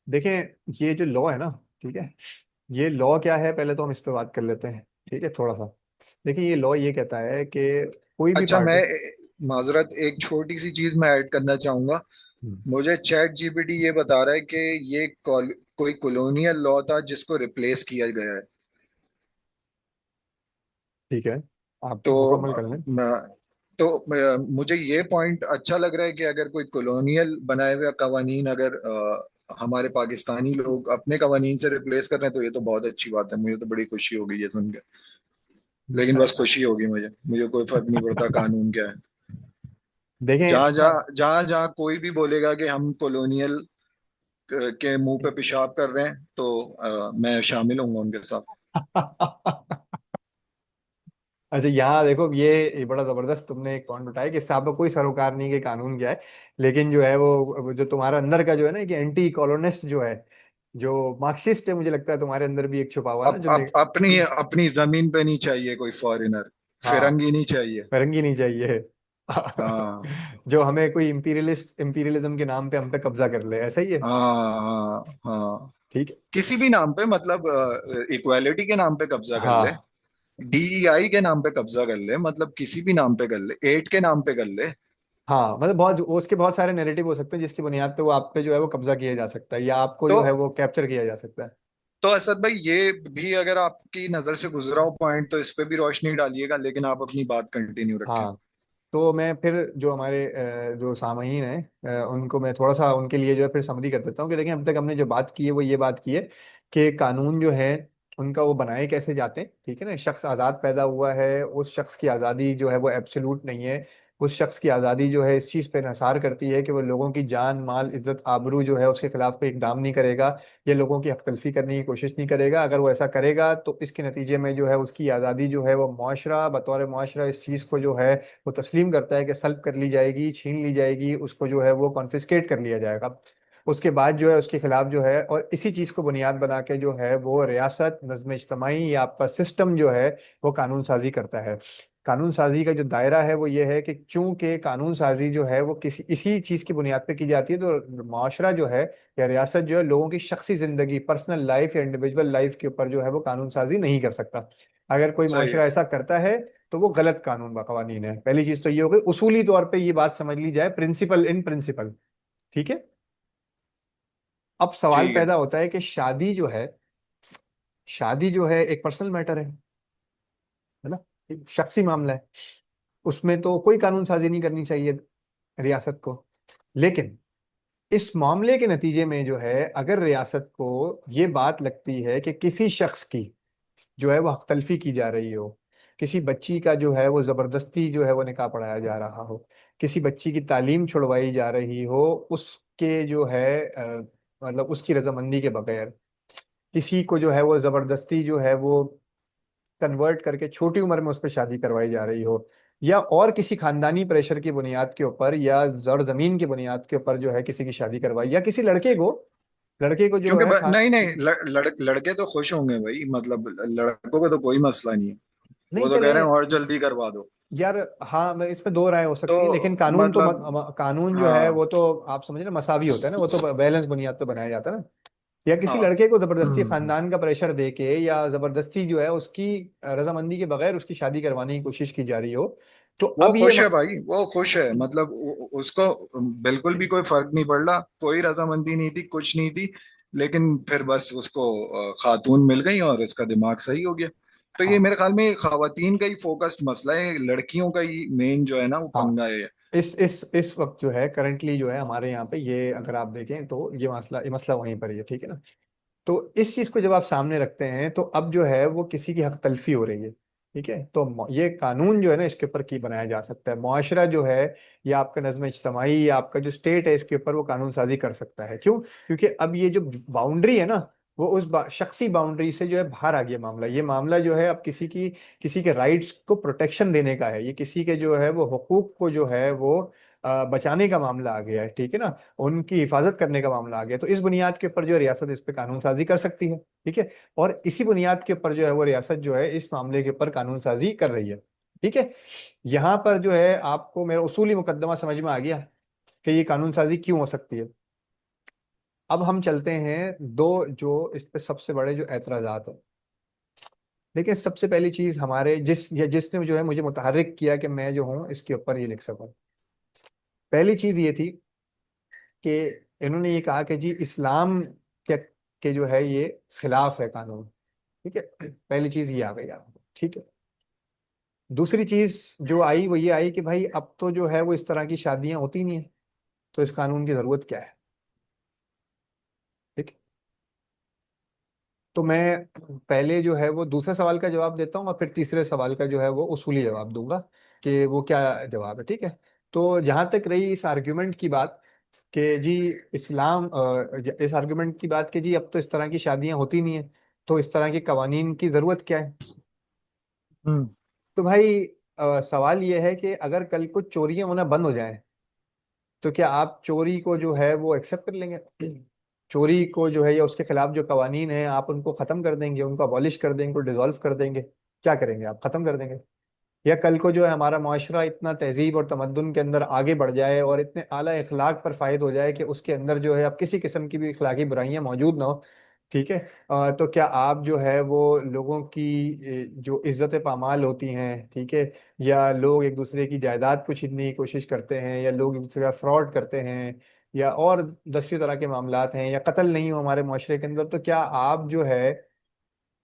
देखें ये जो लॉ है ना, ठीक है, ये लॉ क्या है पहले तो हम इस पे बात कर लेते हैं, ठीक है, थोड़ा सा। देखिए ये लॉ ये कहता है कि कोई भी अच्छा, मैं पार्टी। माजरत एक छोटी सी चीज मैं ऐड करना चाहूंगा। मुझे चैट जीपीटी ये बता रहा है कि ये कोई कॉलोनियल लॉ था जिसको रिप्लेस किया गया है। ठीक है, आप तो मुकम्मल कर लें। मुझे ये पॉइंट अच्छा लग रहा है कि अगर कोई कॉलोनियल बनाए हुए कवानीन अगर हमारे पाकिस्तानी लोग अपने कवानीन से रिप्लेस कर रहे हैं तो ये तो बहुत अच्छी बात है। मुझे तो बड़ी खुशी हो गई है सुन के। लेकिन बस अ- खुशी होगी, मुझे मुझे कोई फर्क नहीं पड़ता कानून क्या है। देखें जहां जहां जहां जहां कोई भी बोलेगा कि हम कॉलोनियल के मुंह पे पेशाब कर रहे हैं तो मैं शामिल होऊंगा उनके साथ। अच्छा यहाँ देखो ये बड़ा जबरदस्त तुमने एक पॉइंट उठाया कि इससे आपका कोई सरोकार नहीं कि कानून क्या है। लेकिन जो है वो जो तुम्हारा अंदर का जो है ना कि एंटी कॉलोनिस्ट जो है, जो मार्क्सिस्ट है, मुझे लगता है तुम्हारे अंदर भी एक छुपा हुआ है ना जो अपनी अपनी जमीन पे नहीं चाहिए कोई फॉरेनर, हाँ, फिरंगी नहीं चाहिए। फरंगी नहीं चाहिए। हाँ जो हमें कोई इंपीरियलिज्म के नाम पे हम पे कब्जा कर ले, ऐसा ही है। हाँ हाँ हाँ। ठीक है। किसी भी नाम पे, मतलब इक्वालिटी के नाम पे कब्जा कर ले, हाँ। डीईआई के नाम पे कब्जा कर ले, मतलब किसी भी नाम पे कर ले, एट के नाम पे कर ले। हाँ मतलब बहुत उसके बहुत सारे नैरेटिव हो सकते हैं जिसकी बुनियाद पे वो आप पे जो है वो कब्जा किया जा सकता है या आपको तो जो है वो कैप्चर किया जा सकता है। तो असद भाई, ये भी अगर आपकी नजर से गुजरा हो पॉइंट तो इस पे भी रोशनी डालिएगा, लेकिन आप अपनी बात कंटिन्यू रखें। हाँ, तो मैं फिर जो हमारे जो सामयीन हैं उनको मैं थोड़ा सा उनके लिए जो है फिर समरी कर देता हूँ कि देखिए अब तक हमने जो बात की है वो ये बात की है कि कानून जो है उनका वो बनाए कैसे जाते हैं, ठीक है ना। शख्स आज़ाद पैदा हुआ है, उस शख्स की आज़ादी जो है वो एब्सोल्यूट नहीं है। उस शख्स की आज़ादी जो है इस चीज़ पे इंहसार करती है कि वो लोगों की जान माल इज्जत आबरू जो है उसके खिलाफ कोई इकदाम नहीं करेगा या लोगों की हक तलफी करने की कोशिश नहीं करेगा। अगर वो ऐसा करेगा तो इसके नतीजे में जो है उसकी आज़ादी जो है वो मुआशरा बतौर मुआशरा इस चीज़ को जो है वो तस्लीम करता है कि सल्ब कर ली जाएगी, छीन ली जाएगी, उसको जो है वो कॉन्फिस्केट कर लिया जाएगा। उसके बाद जो है उसके खिलाफ जो है, और इसी चीज़ को बुनियाद बना के जो है वो रियासत नज़्म इज्तमाही या आपका सिस्टम जो है वो कानून साजी करता है। कानून साजी का जो दायरा है वो ये है कि चूंकि कानून साजी जो है वो किसी इसी चीज़ की बुनियाद पे की जाती है तो माशरा जो है या रियासत जो है लोगों की शख्सी ज़िंदगी पर्सनल लाइफ या इंडिविजुअल लाइफ के ऊपर जो है वो कानून साजी नहीं कर सकता। अगर कोई सही माशरा है। ऐसा करता है तो वो गलत कानून व कवानीन है। पहली चीज तो ये हो गई, उसूली तौर पे ये बात समझ ली जाए, प्रिंसिपल इन प्रिंसिपल, ठीक है। अब सवाल ठीक है। पैदा होता है कि शादी जो है एक पर्सनल मैटर है ना, एक शख्सी मामला है। उसमें तो कोई कानून साजी नहीं करनी चाहिए रियासत को। लेकिन इस मामले के नतीजे में जो है अगर रियासत को ये बात लगती है कि किसी शख्स की जो है वो हक तलफी की जा रही हो, किसी बच्ची का जो है वो जबरदस्ती जो है वो निकाह पढ़ाया जा रहा हो, किसी बच्ची की तालीम छुड़वाई जा रही हो उसके जो है मतलब उसकी रजामंदी के बगैर, किसी को जो है वो जबरदस्ती जो है वो कन्वर्ट करके छोटी उम्र में उस पर शादी करवाई जा रही हो, या और किसी खानदानी प्रेशर की बुनियाद के ऊपर या जड़ जमीन की बुनियाद के ऊपर जो है किसी की शादी करवाई, या किसी लड़के को जो क्योंकि है नहीं नहीं, लड़के तो खुश होंगे भाई, मतलब लड़कों को तो कोई मसला नहीं है। नहीं वो तो कह चले रहे हैं और जल्दी करवा दो। यार। हाँ मैं इसमें दो राय हो तो सकती है लेकिन कानून तो मतलब कानून जो है हाँ वो तो आप समझ ना मसावी होता है ना, वो तो बैलेंस बुनियाद पे बनाया जाता है ना। या किसी हाँ। लड़के को जबरदस्ती खानदान का प्रेशर दे के या जबरदस्ती जो है उसकी रजामंदी के बगैर उसकी शादी करवाने की कोशिश की जा रही हो तो वो अब ये खुश है भाई, वो खुश है, मतलब उसको बिल्कुल भी कोई फर्क नहीं पड़ रहा, कोई रजामंदी नहीं थी, कुछ नहीं थी। लेकिन फिर बस उसको खातून मिल गई और इसका दिमाग सही हो गया। तो ये हाँ। मेरे ख्याल में खवातीन का ही फोकस्ड मसला है, लड़कियों का ही मेन जो है ना वो हाँ, पंगा है। इस वक्त जो है करंटली जो है हमारे यहाँ पे ये अगर आप देखें तो ये मसला वहीं पर ही है, ठीक है ना। तो इस चीज को जब आप सामने रखते हैं तो अब जो है वो किसी की हक तलफी हो रही है। ठीक है, तो ये कानून जो है ना इसके ऊपर की बनाया जा सकता है, मुआशरा जो है या आपका नज़्म इज्तमाही या आपका जो स्टेट है इसके ऊपर वो कानून साजी कर सकता है। क्यों? क्योंकि अब ये जो बाउंड्री है ना वो उस शख्सी बाउंड्री से जो है बाहर आ गया मामला। ये मामला जो है अब किसी के राइट्स को प्रोटेक्शन देने का है, ये किसी के जो है वो हुकूक को जो है वो बचाने का मामला आ गया है, ठीक है ना, उनकी हिफाजत करने का मामला आ गया। तो इस बुनियाद के ऊपर जो है रियासत इस पे कानून साजी कर सकती है, ठीक है। और इसी बुनियाद के ऊपर जो है वो रियासत जो है इस मामले के ऊपर कानून साजी कर रही है, ठीक है। यहाँ पर जो है आपको मेरा उसूली मुकदमा समझ में आ गया कि ये कानून साजी क्यों हो सकती है। अब हम चलते हैं दो जो इस पे सबसे बड़े जो एतराजात है। देखिए, सबसे पहली चीज हमारे जिसने जो है मुझे मुतहर्रिक किया कि मैं जो हूँ इसके ऊपर ये लिख सकूं, पहली चीज ये थी कि इन्होंने ये कहा कि जी इस्लाम के जो है ये खिलाफ है कानून, ठीक है। पहली चीज ये आ गई आपको, ठीक है। दूसरी चीज जो आई वो ये आई कि भाई अब तो जो है वो इस तरह की शादियां होती नहीं है, तो इस कानून की जरूरत क्या है, ठीक है। तो मैं पहले जो है वो दूसरे सवाल का जवाब देता हूँ और फिर तीसरे सवाल का जो है वो उसूली जवाब दूंगा कि वो क्या जवाब है, ठीक है। तो जहां तक रही इस आर्ग्यूमेंट की बात कि जी इस आर्ग्यूमेंट की बात कि जी अब तो इस तरह की शादियां होती नहीं है, तो इस तरह के कवानीन की जरूरत क्या है। हम्म। तो भाई सवाल ये है कि अगर कल को चोरियां होना बंद हो जाए तो क्या आप चोरी को जो है वो एक्सेप्ट कर लेंगे? चोरी को जो है या उसके खिलाफ जो कवानीन है आप उनको खत्म कर देंगे, उनको अबॉलिश कर देंगे, उनको डिसॉल्व कर देंगे? क्या करेंगे आप, खत्म कर देंगे? या कल को जो है हमारा माशरा इतना तहजीब और तमद्दुन के अंदर आगे बढ़ जाए और इतने आला इखलाक पर फायद हो जाए कि उसके अंदर जो है अब किसी किस्म की भी इखलाकी बुराइयां मौजूद ना हो, ठीक है। तो क्या आप जो है वो लोगों की जो इज्जत पामाल होती हैं, ठीक है, या लोग एक दूसरे की जायदाद को छीनने की कोशिश करते हैं या लोग एक दूसरे का फ्रॉड करते हैं या और दसियों तरह के मामलात हैं, या कत्ल नहीं हो हमारे माशरे के अंदर, तो क्या आप जो है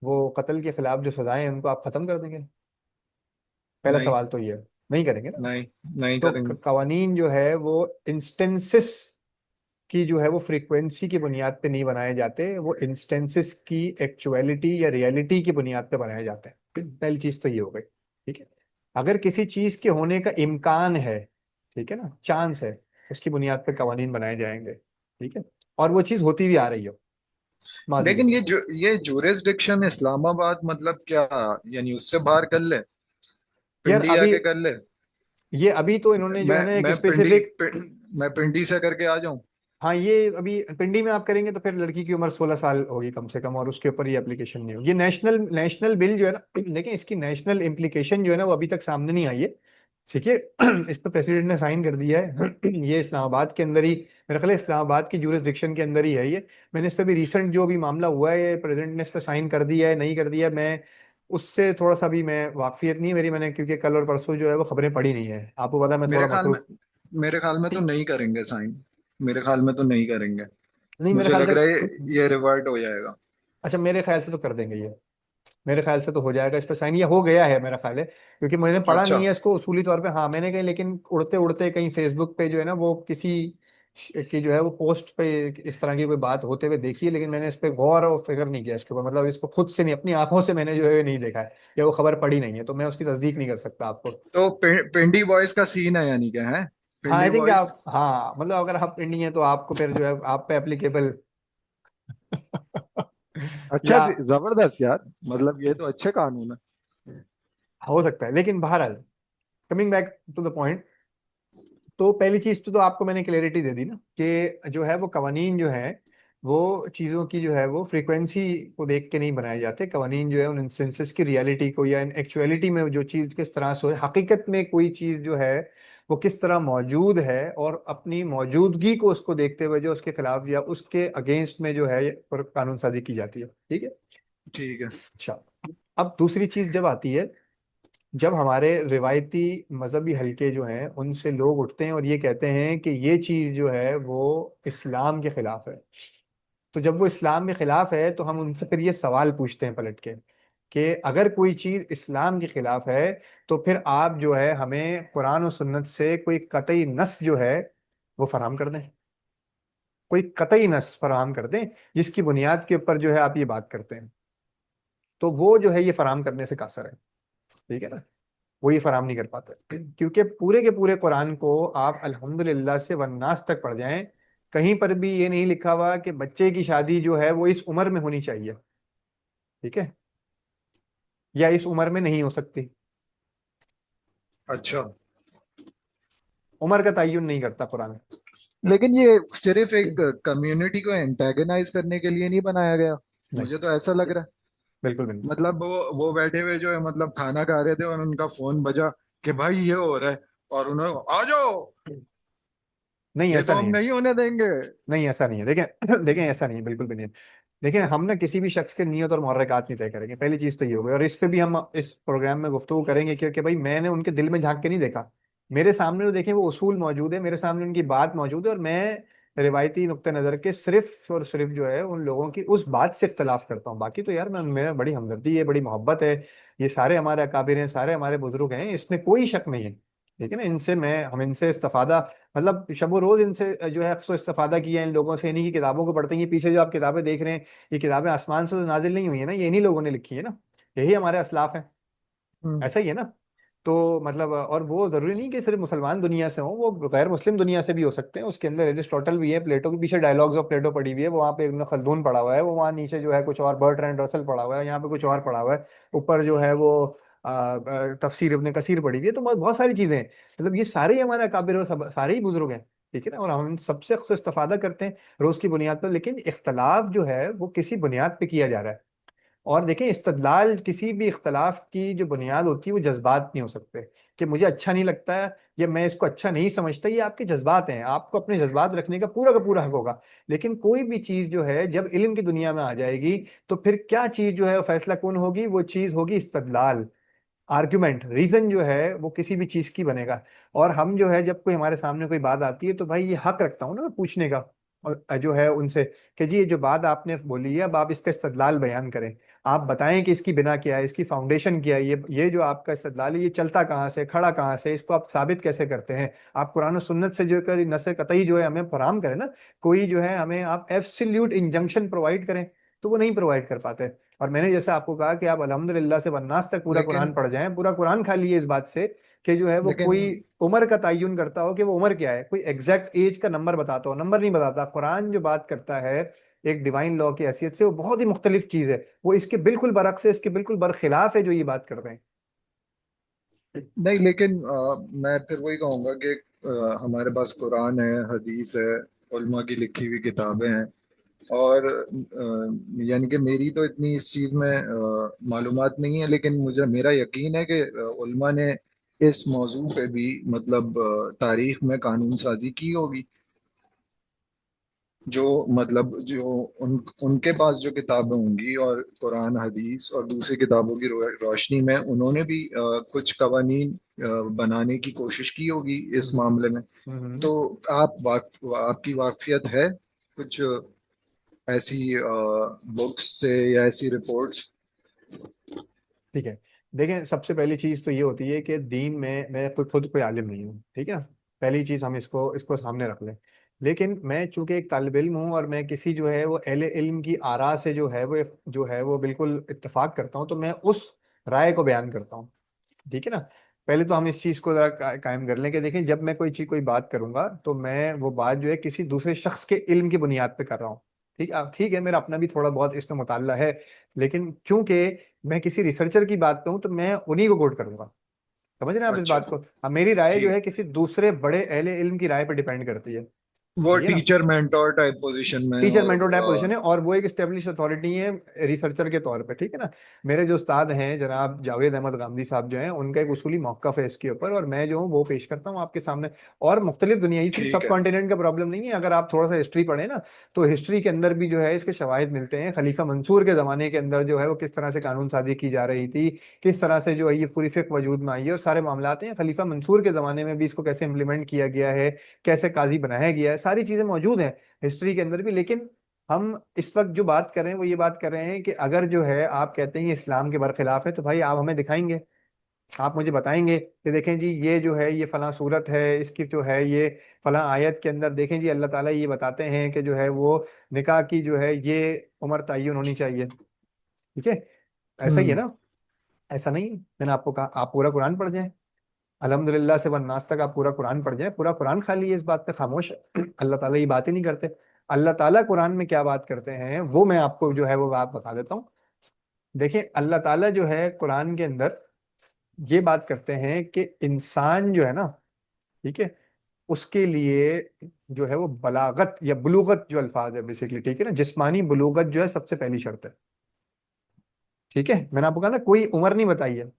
वो कत्ल के खिलाफ जो सजाएं हैं उनको आप खत्म कर देंगे? पहला नहीं, सवाल तो ये है, नहीं करेंगे ना। नहीं, नहीं तो करेंगे। कवानीन जो है वो इंस्टेंसेस की जो है वो फ्रीक्वेंसी की बुनियाद पे नहीं बनाए जाते, वो इंस्टेंसेस की एक्चुअलिटी या रियलिटी की बुनियाद पे बनाए जाते हैं। पहली चीज तो ये हो गई, ठीक है। अगर किसी चीज के होने का इम्कान है, ठीक है ना, चांस है, उसकी बुनियाद पे कवानीन बनाए जाएंगे, ठीक है। और वो चीज होती भी आ रही हो माजी के लेकिन अंदर। ये जुरिस्डिक्शन इस्लामाबाद मतलब क्या? यानी उससे बाहर कर ले, यार पिंडी अभी आके कर ले? ये अभी तो इन्होंने जो मैं है ना एक मैं स्पेसिफिक, मैं पिंडी से करके आ जाऊं? हाँ ये अभी पिंडी में आप करेंगे तो फिर लड़की की उम्र 16 साल होगी कम से कम, और उसके ऊपर ये एप्लीकेशन नहीं होगी। ये नेशनल नेशनल बिल जो है ना, देखें इसकी नेशनल इम्प्लीकेशन जो है ना वो अभी तक सामने नहीं आई है, ठीक है। इस पर प्रेसिडेंट ने साइन कर दिया है। ये इस्लामाबाद के अंदर ही, मेरा ख्याल है इस्लामाबाद की जुरिस्डिक्शन के अंदर ही है ये। मैंने इस पर भी रिसेंट जो भी मामला हुआ है ये प्रेसिडेंट ने इस पर साइन कर दिया है नहीं कर दिया, मैं उससे थोड़ा सा भी मैं वाकफियत नहीं है मेरी, मैंने क्योंकि कल और परसों जो है वो खबरें पढ़ी नहीं है, आपको पता है मैं मेरे थोड़ा ख्याल में मसरूफ। मेरे ख्याल में तो नहीं, नहीं करेंगे साइन। मेरे ख्याल में तो नहीं करेंगे। नहीं मेरे मुझे ख्याल लग से, रहा है ये रिवर्ट हो जाएगा। अच्छा मेरे ख्याल से तो कर देंगे ये, मेरे ख्याल से तो हो जाएगा इस पर साइन, ये हो गया है मेरा ख्याल है, क्योंकि मैंने पढ़ा अच्छा। नहीं है इसको उसूली तौर पे, हाँ मैंने कहीं लेकिन उड़ते उड़ते कहीं फेसबुक पे जो है ना वो किसी की जो है वो पोस्ट पे इस तरह की कोई बात होते हुए देखी है, लेकिन मैंने इस पे गौर और फिक्र नहीं किया इसके ऊपर, मतलब इसको खुद से नहीं अपनी आंखों से मैंने जो है नहीं देखा है या वो खबर पढ़ी नहीं है, तो मैं उसकी तस्दीक नहीं कर सकता आपको। तो पिंडी बॉयज का सीन है यानी क्या है? हाँ आई पिंडी थिंक बॉयज। आप, हाँ मतलब अगर आप इंडियन है तो आपको फिर जो है आप पे एप्लीकेबल। अच्छा, या जबरदस्त यार। मतलब ये तो अच्छे कानून है। हो सकता है, लेकिन बहरहाल coming back to the point, तो पहली चीज तो आपको मैंने क्लैरिटी दे दी ना कि जो है वो कवानीन जो है वो चीज़ों की जो है वो फ्रीक्वेंसी को देख के नहीं बनाए जाते, कवानीन जो है उन इंस्टेंसेस की रियलिटी को या इन एक्चुअलिटी में जो चीज़ किस तरह से हो हकीकत में कोई चीज़ जो है वो किस तरह मौजूद है और अपनी मौजूदगी को उसको देखते हुए जो उसके खिलाफ या उसके अगेंस्ट में जो है पर कानून साजी की जाती है, ठीक है। ठीक है। अच्छा, अब दूसरी चीज जब आती है, जब हमारे रिवायती मजहबी हलके जो हैं उनसे लोग उठते हैं और ये कहते हैं कि ये चीज जो है वो इस्लाम के खिलाफ है, तो जब वो इस्लाम के खिलाफ है तो हम उनसे फिर ये सवाल पूछते हैं पलट के कि अगर कोई चीज इस्लाम के खिलाफ है तो फिर आप जो है हमें कुरान और सुन्नत से कोई कतई नस जो है वो फराहम कर दें, कोई कतई नस फराहम कर दें जिसकी बुनियाद के ऊपर जो है आप ये बात करते हैं, तो वो जो है ये फराहम करने से कासर है। ठीक है ना, वो ये फराहम नहीं कर पाते, क्योंकि पूरे के पूरे कुरान को आप अल्हम्दुलिल्लाह से वन्नास तक पढ़ जाएं, कहीं पर भी ये नहीं लिखा हुआ कि बच्चे की शादी जो है वो इस उम्र में होनी चाहिए, ठीक है, या इस उम्र में नहीं हो सकती। अच्छा। उम्र का तयन नहीं करता कुरान। लेकिन ये सिर्फ एक कम्युनिटी को एंटेगनाइज करने के लिए नहीं बनाया गया, नहीं, मुझे तो ऐसा लग रहा है। बिल्कुल भी नहीं। मतलब वो बैठे हुए जो है, मतलब खाना खा रहे थे और उनका फोन बजा कि भाई ये हो रहा है, और उन्होंने आ जाओ, नहीं, ये ऐसा तो हम नहीं है। नहीं होने देंगे। नहीं, ऐसा नहीं है, देखें देखें, ऐसा नहीं है, बिल्कुल भी नहीं है। देखें, हम ना किसी भी शख्स के नियत और मुहर्रकात नहीं तय करेंगे, पहली चीज़ तो ये हो गई, और इस पे भी हम इस प्रोग्राम में गुफ्तगू करेंगे, क्योंकि भाई मैंने उनके दिल में झांक के नहीं देखा। मेरे सामने तो देखें वो उसूल मौजूद है, मेरे सामने उनकी बात मौजूद है, और मैं रिवायती नुक्ते नज़र के सिर्फ और सिर्फ जो है उन लोगों की उस बात से इख्तलाफ करता हूँ। बाकी तो यार मैं, मेरा बड़ी हमदर्दी है, बड़ी मोहब्बत है, ये सारे हमारे अकाबिर हैं, सारे हमारे बुजुर्ग हैं, इसमें कोई शक नहीं है। ठीक है ना, इनसे मैं, हम इनसे इस्तेफादा, मतलब शबो रोज इनसे जो है अक्सर इस्तेफादा किया है इन लोगों से, इन्हीं की किताबों को पढ़ते हैं। ये पीछे जो आप किताबें देख रहे हैं, ये किताबें आसमान से तो नाजिल नहीं हुई है ना, ये इन्हीं लोगों ने लिखी है ना, यही हमारे असलाफ हैं। हम्म। ऐसा ही है ना। तो मतलब, और वो जरूरी नहीं कि सिर्फ मुसलमान दुनिया से हो, वो गैर मुस्लिम दुनिया से भी हो सकते हैं। उसके अंदर एरिस्टोटल भी है, प्लेटो के पीछे डायलॉग्स ऑफ प्लेटो पड़ी हुई है, वो वहाँ पे इब्न खल्दून पढ़ा हुआ है, वो वहाँ नीचे जो है कुछ और बर्ट्रैंड रसल पढ़ा हुआ है, यहाँ पे कुछ और पढ़ा हुआ है, ऊपर जो है वो तफसीर इब्न कसीर पड़ी हुई है। तो बहुत बहुत सारी चीजें हैं, मतलब ये सारे ही हमारे अकाबिर और सब सारे ही बुजुर्ग हैं। ठीक है ना, और हम सबसे अक्सर इस्तेफादा करते हैं रोज की बुनियाद पर, लेकिन इख्तलाफ जो है वो किसी बुनियाद पे किया जा रहा है। और देखें, इस्तदलाल किसी भी इख्तलाफ की जो बुनियाद होती है वो जज्बात नहीं हो सकते, कि मुझे अच्छा नहीं लगता है या मैं इसको अच्छा नहीं समझता, ये आपके जज्बात हैं, आपको अपने जज्बात रखने का पूरा हक होगा। लेकिन कोई भी चीज़ जो है जब इल्म की दुनिया में आ जाएगी, तो फिर क्या चीज़ जो है वो फैसला कौन होगी, वो चीज़ होगी इस्तदलाल, आर्ग्यूमेंट, रीजन जो है वो किसी भी चीज की बनेगा। और हम जो है जब कोई हमारे सामने कोई बात आती है, तो भाई ये हक रखता हूँ ना मैं पूछने का, और जो है उनसे, कि जी ये जो बात आपने बोली है, अब आप इसका इस्तदलाल बयान करें, आप बताएं कि इसकी बिना क्या है, इसकी फाउंडेशन क्या है, ये जो आपका इस्तदलाल है, ये चलता कहाँ से, खड़ा कहाँ से, इसको आप साबित कैसे करते हैं। आप कुरान और सुन्नत से जो कर नस कतई जो है हमें फराहम करें ना, कोई जो है हमें आप एब्सोल्यूट इंजंक्शन प्रोवाइड करें, तो वो नहीं प्रोवाइड कर पाते। और मैंने जैसे आपको कहा कि आप अल्हम्दुलिल्लाह से वन्नास तक पूरा कुरान लेकिन पढ़ जाएं, पूरा कुरान खा लिए इस बात से कि जो है वो लेकिन कोई उम्र का तयन करता हो कि वो उम्र क्या है, कोई एग्जैक्ट एज का नंबर बताता हो, नंबर नहीं बताता। कुरान जो बात करता है एक डिवाइन लॉ की हैसियत से, वो बहुत ही मुख्तलिफ चीज है, वो इसके बिल्कुल बरक्स है, इसके बिल्कुल बरखिलाफ है जो ये बात कर रहे हैं। नहीं, लेकिन मैं फिर वही कहूंगा कि हमारे पास कुरान है, हदीस है, उल्मा की लिखी हुई किताबें हैं। और यानी कि मेरी तो इतनी इस चीज़ में मालूमात नहीं है, लेकिन मुझे मेरा यकीन है कि उल्मा ने इस मौजू पे भी मतलब तारीख में कानून साजी की होगी। जो मतलब जो उनके पास जो किताबें होंगी और कुरान हदीस और दूसरी किताबों की रोशनी में उन्होंने भी कुछ कवानीन बनाने की कोशिश की होगी इस हम्म। मामले में। हम्म। तो आपकी वाकफियत है कुछ ऐसी बुक्स से या ऐसी रिपोर्ट्स? ठीक है, देखें, सबसे पहली चीज तो ये होती है कि दीन में मैं खुद कोई आलिम नहीं हूँ, ठीक है ना, पहली चीज हम इसको इसको सामने रख लें। लेकिन मैं चूंकि एक तालिब इल्म हूँ, और मैं किसी जो है वो अहले इल्म की आरा से जो है वो बिल्कुल इत्तेफाक करता हूँ, तो मैं उस राय को बयान करता हूँ। ठीक है ना, पहले तो हम इस चीज को जरा कायम कर लें कि देखें, जब मैं कोई बात करूंगा, तो मैं वो बात जो है किसी दूसरे शख्स के इल्म की बुनियाद पे कर रहा हूँ। ठीक है, मेरा अपना भी थोड़ा बहुत इसमें मुताल्ला है, लेकिन चूंकि मैं किसी रिसर्चर की बात पे हूं, तो मैं उन्हीं को कोट करूंगा। समझ रहे हैं आप इस अच्छा। बात को। अब मेरी राय जो ठीक। है किसी दूसरे बड़े अहले इल्म की राय पर डिपेंड करती है। वो सही है ना, टीचर मेंटोर टाइप पोजीशन में टीचर और मेंटर टाइप पोजीशन है, और वो एक स्टेब्लिश अथॉरिटी है रिसर्चर के तौर पे। ठीक है ना, मेरे जो उस्ताद हैं जनाब जावेद अहमद गांधी साहब जो हैं, उनका एक उसूली मौक़िफ़ है इसके ऊपर, और मैं जो हूँ वो पेश करता हूँ आपके सामने। और मुख्तलिफ दुनिया, ये सिर्फ ठीक सब है। कॉन्टिनेंट का प्रॉब्लम नहीं है, अगर आप थोड़ा सा हिस्ट्री पढ़े ना, तो हिस्ट्री के अंदर भी जो है इसके शवाहिद मिलते हैं। खलीफा मंसूर के ज़माने के अंदर जो है वो किस तरह से कानून साजी की जा रही थी, किस तरह से जो है ये पूरी फिक्र वजूद में आई है, और सारे मामलात हैं खलीफा मंसूर के ज़माने में भी इसको कैसे इम्प्लीमेंट किया गया है, कैसे काजी बनाया गया है, सारी चीज़ें मौजूद हैं हिस्ट्री के अंदर भी। लेकिन हम इस वक्त जो बात कर रहे हैं वो ये बात कर रहे हैं कि अगर जो है आप कहते हैं ये इस्लाम के बरखिलाफ है, तो भाई आप हमें दिखाएंगे, आप मुझे बताएंगे कि देखें जी ये जो है ये फलां सूरत है, इसकी जो है ये फलां आयत के अंदर देखें जी अल्लाह ताला ये बताते हैं कि जो है वो निकाह की जो है ये उम्र तय्युन होनी चाहिए। ठीक है, ऐसा ही है हम्म। ना। ऐसा नहीं है, मैंने आपको कहा आप पूरा कुरान पढ़ जाएं, अल्हम्दुलिल्लाह से वन्नास तक आप पूरा कुरान पढ़ जाएं, पूरा कुरान खाली है इस बात पे खामोश है। अल्लाह ताला ये बात ही नहीं करते। अल्लाह ताला कुरान में क्या बात करते हैं वो मैं आपको जो है वो बात बता देता हूँ। देखिए अल्लाह ताला जो है कुरान के अंदर ये बात करते हैं कि इंसान जो है ना, ठीक है, उसके लिए जो है वो बलागत या बुलूगत जो अल्फाज है बेसिकली, ठीक है ना, जिस्मानी बुलूगत जो है सबसे पहली शर्त है। ठीक है, मैंने आपको कहा ना कोई उम्र नहीं बताई है।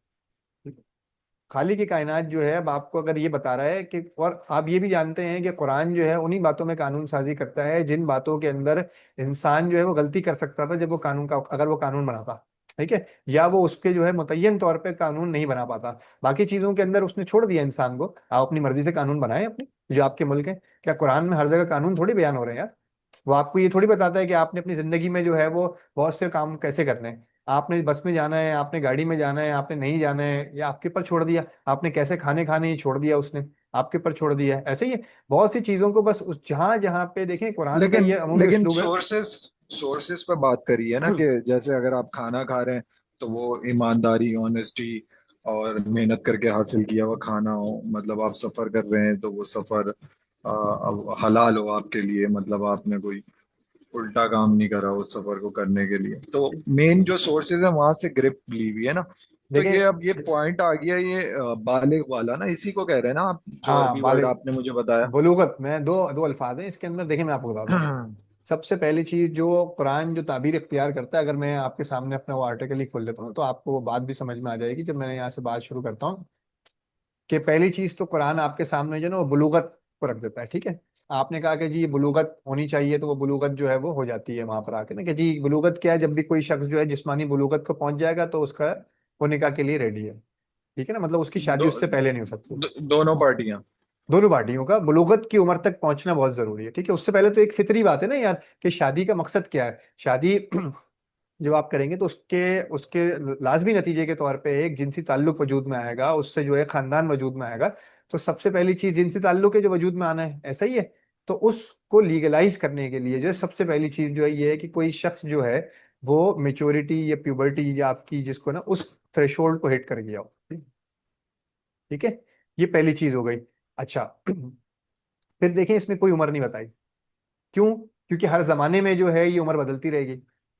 खाली की कायनात जो है अब आपको अगर ये बता रहा है कि, और आप ये भी जानते हैं कि कुरान जो है उन्हीं बातों में कानून साजी करता है जिन बातों के अंदर इंसान जो है वो गलती कर सकता था जब वो कानून का, अगर वो कानून बनाता, ठीक है, या वो उसके जो है मुतय्यन तौर पे कानून नहीं बना पाता। बाकी चीजों के अंदर उसने छोड़ दिया इंसान को, आप अपनी मर्जी से कानून बनाए अपने, जो आपके मुल्क है। क्या कुरान में हर जगह कानून थोड़ी बयान हो रहे हैं यार? वो आपको ये थोड़ी बताता है कि आपने अपनी जिंदगी में जो है वो बहुत से काम कैसे करने हैं। आपने बस में जाना है, आपने गाड़ी में जाना है, आपने नहीं जाना है, या आपके ऊपर छोड़ दिया। आपने कैसे खाने खाने ही छोड़ दिया, उसने आपके ऊपर छोड़ दिया है। ऐसे ही है बहुत सी चीजों को, बस उस जहां जहां पे देखें कुरान का लेकिन ये अमूमी लेकिन उसलूब है। सोर्सेस सोर्सेस पे बात करी है ना, कि जैसे अगर आप खाना खा रहे हैं तो वो ईमानदारी, ऑनेस्टी और मेहनत करके हासिल किया हुआ खाना हो। मतलब आप सफर कर रहे हैं तो वो सफर हलाल हो आपके लिए, मतलब आपने कोई उल्टा काम नहीं करा उस सफर को करने के लिए। तो मेन जो सोर्सेज है वहां से ग्रिप ली हुई है ना। तो ये देखें, अब ये पॉइंट आ गया, ये बालिग वाला ना, इसी को कह रहे हैं ना आप, जो हाँ अरबी वर्ड बालिग, आपने मुझे बताया। बुलूगत में दो दो अल्फाज हैं इसके अंदर। देखिए मैं आपको बताता हूँ। सबसे पहली चीज जो कुरान जो ताबीर इख्तियार करता है, अगर मैं आपके सामने अपना वो आर्टिकल ही खोल लेता हूँ तो आपको वो बात भी समझ में आ जाएगी जब मैंने यहाँ से बात शुरू करता हूँ। कि पहली चीज तो कुरान आपके सामने जो है ना वो बुलूगत को रख देता है, ठीक है। आपने कहा कि जी ये बुलूगत होनी चाहिए, तो वो बुलूगत जो है वो हो जाती है वहां पर आके ना, कि जी बुलूगत क्या है, जब भी कोई शख्स जो है जिस्मानी बुलूगत को पहुंच जाएगा तो उसका वो निकाह के लिए रेडी है। ठीक है ना, मतलब उसकी शादी दो, उससे पहले नहीं हो सकती। दोनों पार्टियां। दोनों पार्टियों का बुलूगत की उम्र तक पहुंचना बहुत जरूरी है, ठीक है। उससे पहले तो एक फितरी बात है ना यार, कि शादी का मकसद क्या है। शादी जब आप करेंगे तो उसके उसके लाजमी नतीजे के तौर पे एक जिनसी ताल्लुक वजूद में आएगा, उससे जो है खानदान वजूद में आएगा। तो सबसे पहली चीज जिनसी ताल्लुक है जो वजूद में आना है, ऐसा ही है। तो उसको लीगलाइज करने के लिए जो है सबसे पहली चीज जो है ये है कि कोई शख्स जो है वो मेच्योरिटी या प्यूबर्टी या आपकी जिसको ना उस थ्रेशोल्ड को हिट कर गया हो। ठीक है, ये पहली चीज हो गई। अच्छा, फिर देखें इसमें कोई उम्र नहीं बताई। क्यों? क्योंकि हर जमाने में जो है ये उम्र बदलती रहेगी।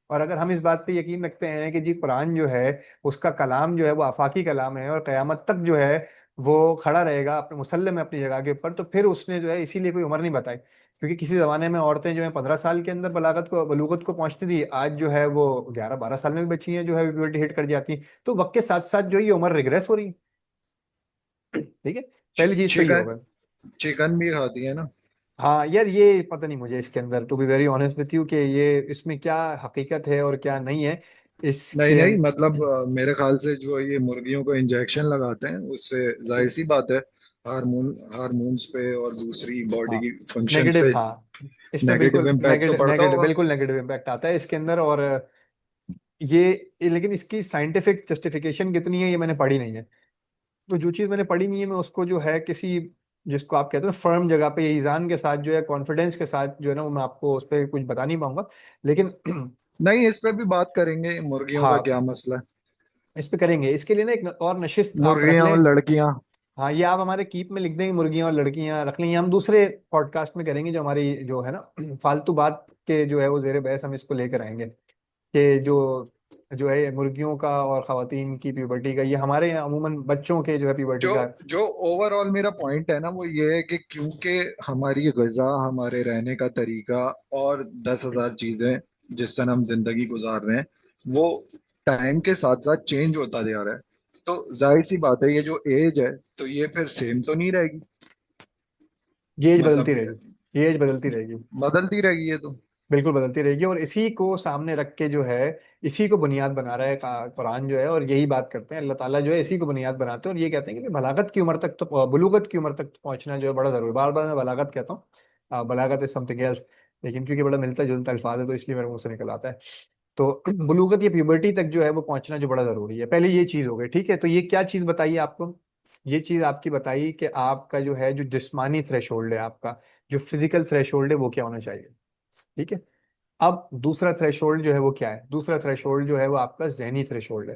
और अगर हम इस बात पे यकीन रखते हैं कि जी कुरान जो है उसका कलाम जो है वो आफाकी कलाम है और क़यामत तक जो है वो खड़ा रहेगा अपने मुसल्ले में अपनी जगह के ऊपर, तो फिर उसने जो है इसीलिए कोई उम्र नहीं बताई। क्योंकि किसी जमाने में औरतें जो है 15 साल के अंदर बलूगत को पहुंचती थी, आज जो है वो 11-12 साल में भी बच्ची हैं जो है प्यूबर्टी हिट कर जाती हैं। तो वक्त के साथ साथ जो है ये उम्र रिग्रेस हो रही है। ठीक है, पहली चीज तो ये चिकन होगा। चिकन भी खाती है ना। हाँ यार, ये पता नहीं मुझे इसके अंदर, to be very honest with you, कि ये इसमें क्या हकीकत है और क्या नहीं है नहीं इसके। नहीं, मतलब मेरे ख्याल से जो ये मुर्गियों को इंजेक्शन लगाते हैं उससे जाहिर सी बात है, हार्मोन्स पे और दूसरी बॉडी हाँ, की फंक्शंस नेगेटिव, पे हाँ, इसमें नेगेटिव बिल्कुल इम्पैक्ट तो नेगेटिव पड़ता नेगेटिव होगा। बिल्कुल नेगेटिव इम्पैक्ट आता है इसके अंदर। और लेकिन इसकी साइंटिफिक जस्टिफिकेशन कितनी है ये मैंने पढ़ी नहीं है। तो जो चीज़ मैंने पढ़ी नहीं है मैं उसको जो है किसी, जिसको आप कहते हो फर्म जगह पे ईजान के साथ जो है कॉन्फिडेंस के साथ जो है ना वो मैं आपको उस पर कुछ बता नहीं पाऊंगा। लेकिन नहीं, इस पे भी बात करेंगे, मुर्गियों का हाँ, क्या मसला है। इस पे करेंगे। इसके लिए ना एक और नशिस्त आप रख मुर्गियां लें। और लड़कियां। हाँ, ये आप हमारे कीप में लिख देंगे, मुर्गियां और लड़कियां रख लेंगे, हम दूसरे पॉडकास्ट में करेंगे जो हमारी जो है ना फालतू बात के जो है वो जेर बहस हम इसको लेकर आएंगे। कि जो है मुर्गियों का और खातन की प्यूबर्टी का, ये हमारे यहाँ अमूमन बच्चों के जो है प्यूबर्टी जो का। जो ओवरऑल मेरा पॉइंट है ना, वो ये है कि क्योंकि हमारी गजा, हमारे रहने का तरीका और 10,000 चीजें जिस तरह हम जिंदगी गुजार रहे हैं, वो टाइम के साथ साथ चेंज होता जा रहा है। तो जाहिर सी बात है, ये जो एज है तो ये फिर सेम तो नहीं रहेगी। ये एज बदलती मतलब रहेगी, ये एज बदलती रहेगी, बदलती रहेगी ये तो। बिल्कुल बदलती रहेगी। और इसी को सामने रख के जो है इसी को बुनियाद बना रहा है कुरान जो है, और यही बात करते हैं अल्लाह ताला जो है इसी को बुनियाद बनाते हैं। और ये कहते हैं कि बलागत की उम्र तक तो, बुलूगत की उम्र तक तो पहुंचना जो है बड़ा जरूरी। बार बार मैं बलागत कहता हूँ, बलागत इज समथिंग एल्स, लेकिन क्योंकि बड़ा मिलता जुलता अल्फाज है तो इसलिए मेरे मुंह से निकल आता है। तो बुलूगत या प्यूबर्टी तक जो है वो पहुंचना जो बड़ा जरूरी है, पहले ये चीज हो गई, ठीक है। तो ये क्या चीज बताइए आपको, ये चीज आपकी बताइए कि आपका जो है जो जिस्मानी थ्रेशोल्ड है, आपका जो फिजिकल थ्रेशोल्ड है वो क्या होना चाहिए। ठीक है, अब दूसरा थ्रेशोल्ड जो है वो क्या है, दूसरा थ्रेशोल्ड जो है वो आपका जहनी थ्रेशोल्ड है।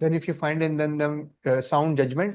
then if you find in them sound judgment،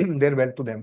their wealth to them۔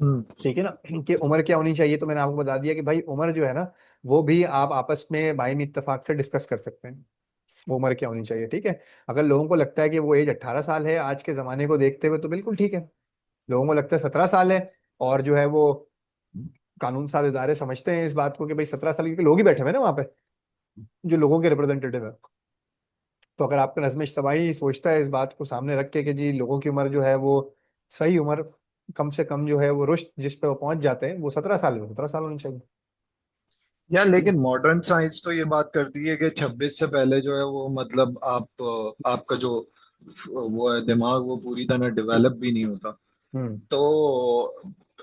हम्म। ठीक है ना, कि उम्र क्या होनी चाहिए, तो मैंने आपको बता दिया कि भाई उम्र जो है ना, वो भी आप आपस में बाइमी इत्तेफाक से डिस्कस कर सकते हैं, वो उम्र क्या होनी चाहिए। ठीक है, अगर लोगों को लगता है कि वो एज 18 साल है आज के जमाने को देखते हुए, तो बिल्कुल ठीक है। लोगों को लगता है 17 साल है, और जो है वो कानून साज इदारे समझते हैं इस बात को कि भाई 17 साल के लोग ही बैठे हुए हैं ना वहाँ पे, जो लोगों के रिप्रेजेंटेटिव है। तो अगर आपका नज़्म इज्तमाही सोचता है इस बात को सामने रख के कि जी लोगों की उम्र जो है वो सही उम्र, कम से कम जो है वो रुश्द जिस पे वो पहुंच जाते हैं वो 17 साल में 17 साल होनी चाहिए। यार लेकिन मॉडर्न साइंस तो ये बात करती है कि 26 से पहले जो है वो मतलब आपका जो वो है दिमाग, वो पूरी तरह डेवलप भी नहीं होता। हम्म। तो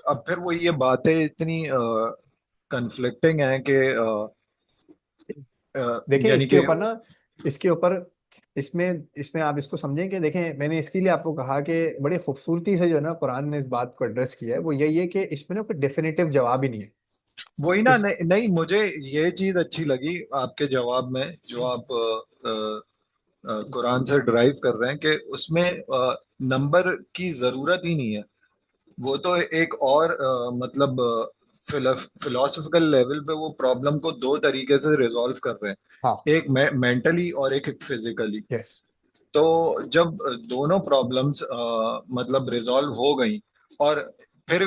अब फिर वो ये बातें इतनी कन्फ्लिक्टिंग हैं कि देखें यानी इसके कि ऊपर ना, इसके ऊपर इसमें इसमें आप इसको समझें कि देखें, मैंने इसके लिए आपको कहा कि बड़ी खूबसूरती से जो है ना कुरान ने इस बात को एड्रेस किया है, वो यही है कि इसमें ना कोई डेफिनेटिव जवाब ही नहीं है। वही ना। इस नहीं, नहीं, मुझे ये चीज अच्छी लगी आपके जवाब में, जो आप कुरान से ड्राइव कर रहे हैं कि उसमें नंबर की जरूरत ही नहीं है। वो तो एक और मतलब फिलोसफिकल लेवल पे वो प्रॉब्लम को दो तरीके से रिजॉल्व कर रहे हाँ। हैं, एक मेंटली और एक फिजिकली। यस। तो जब दोनों प्रॉब्लम्स मतलब रिजॉल्व हो गई, और फिर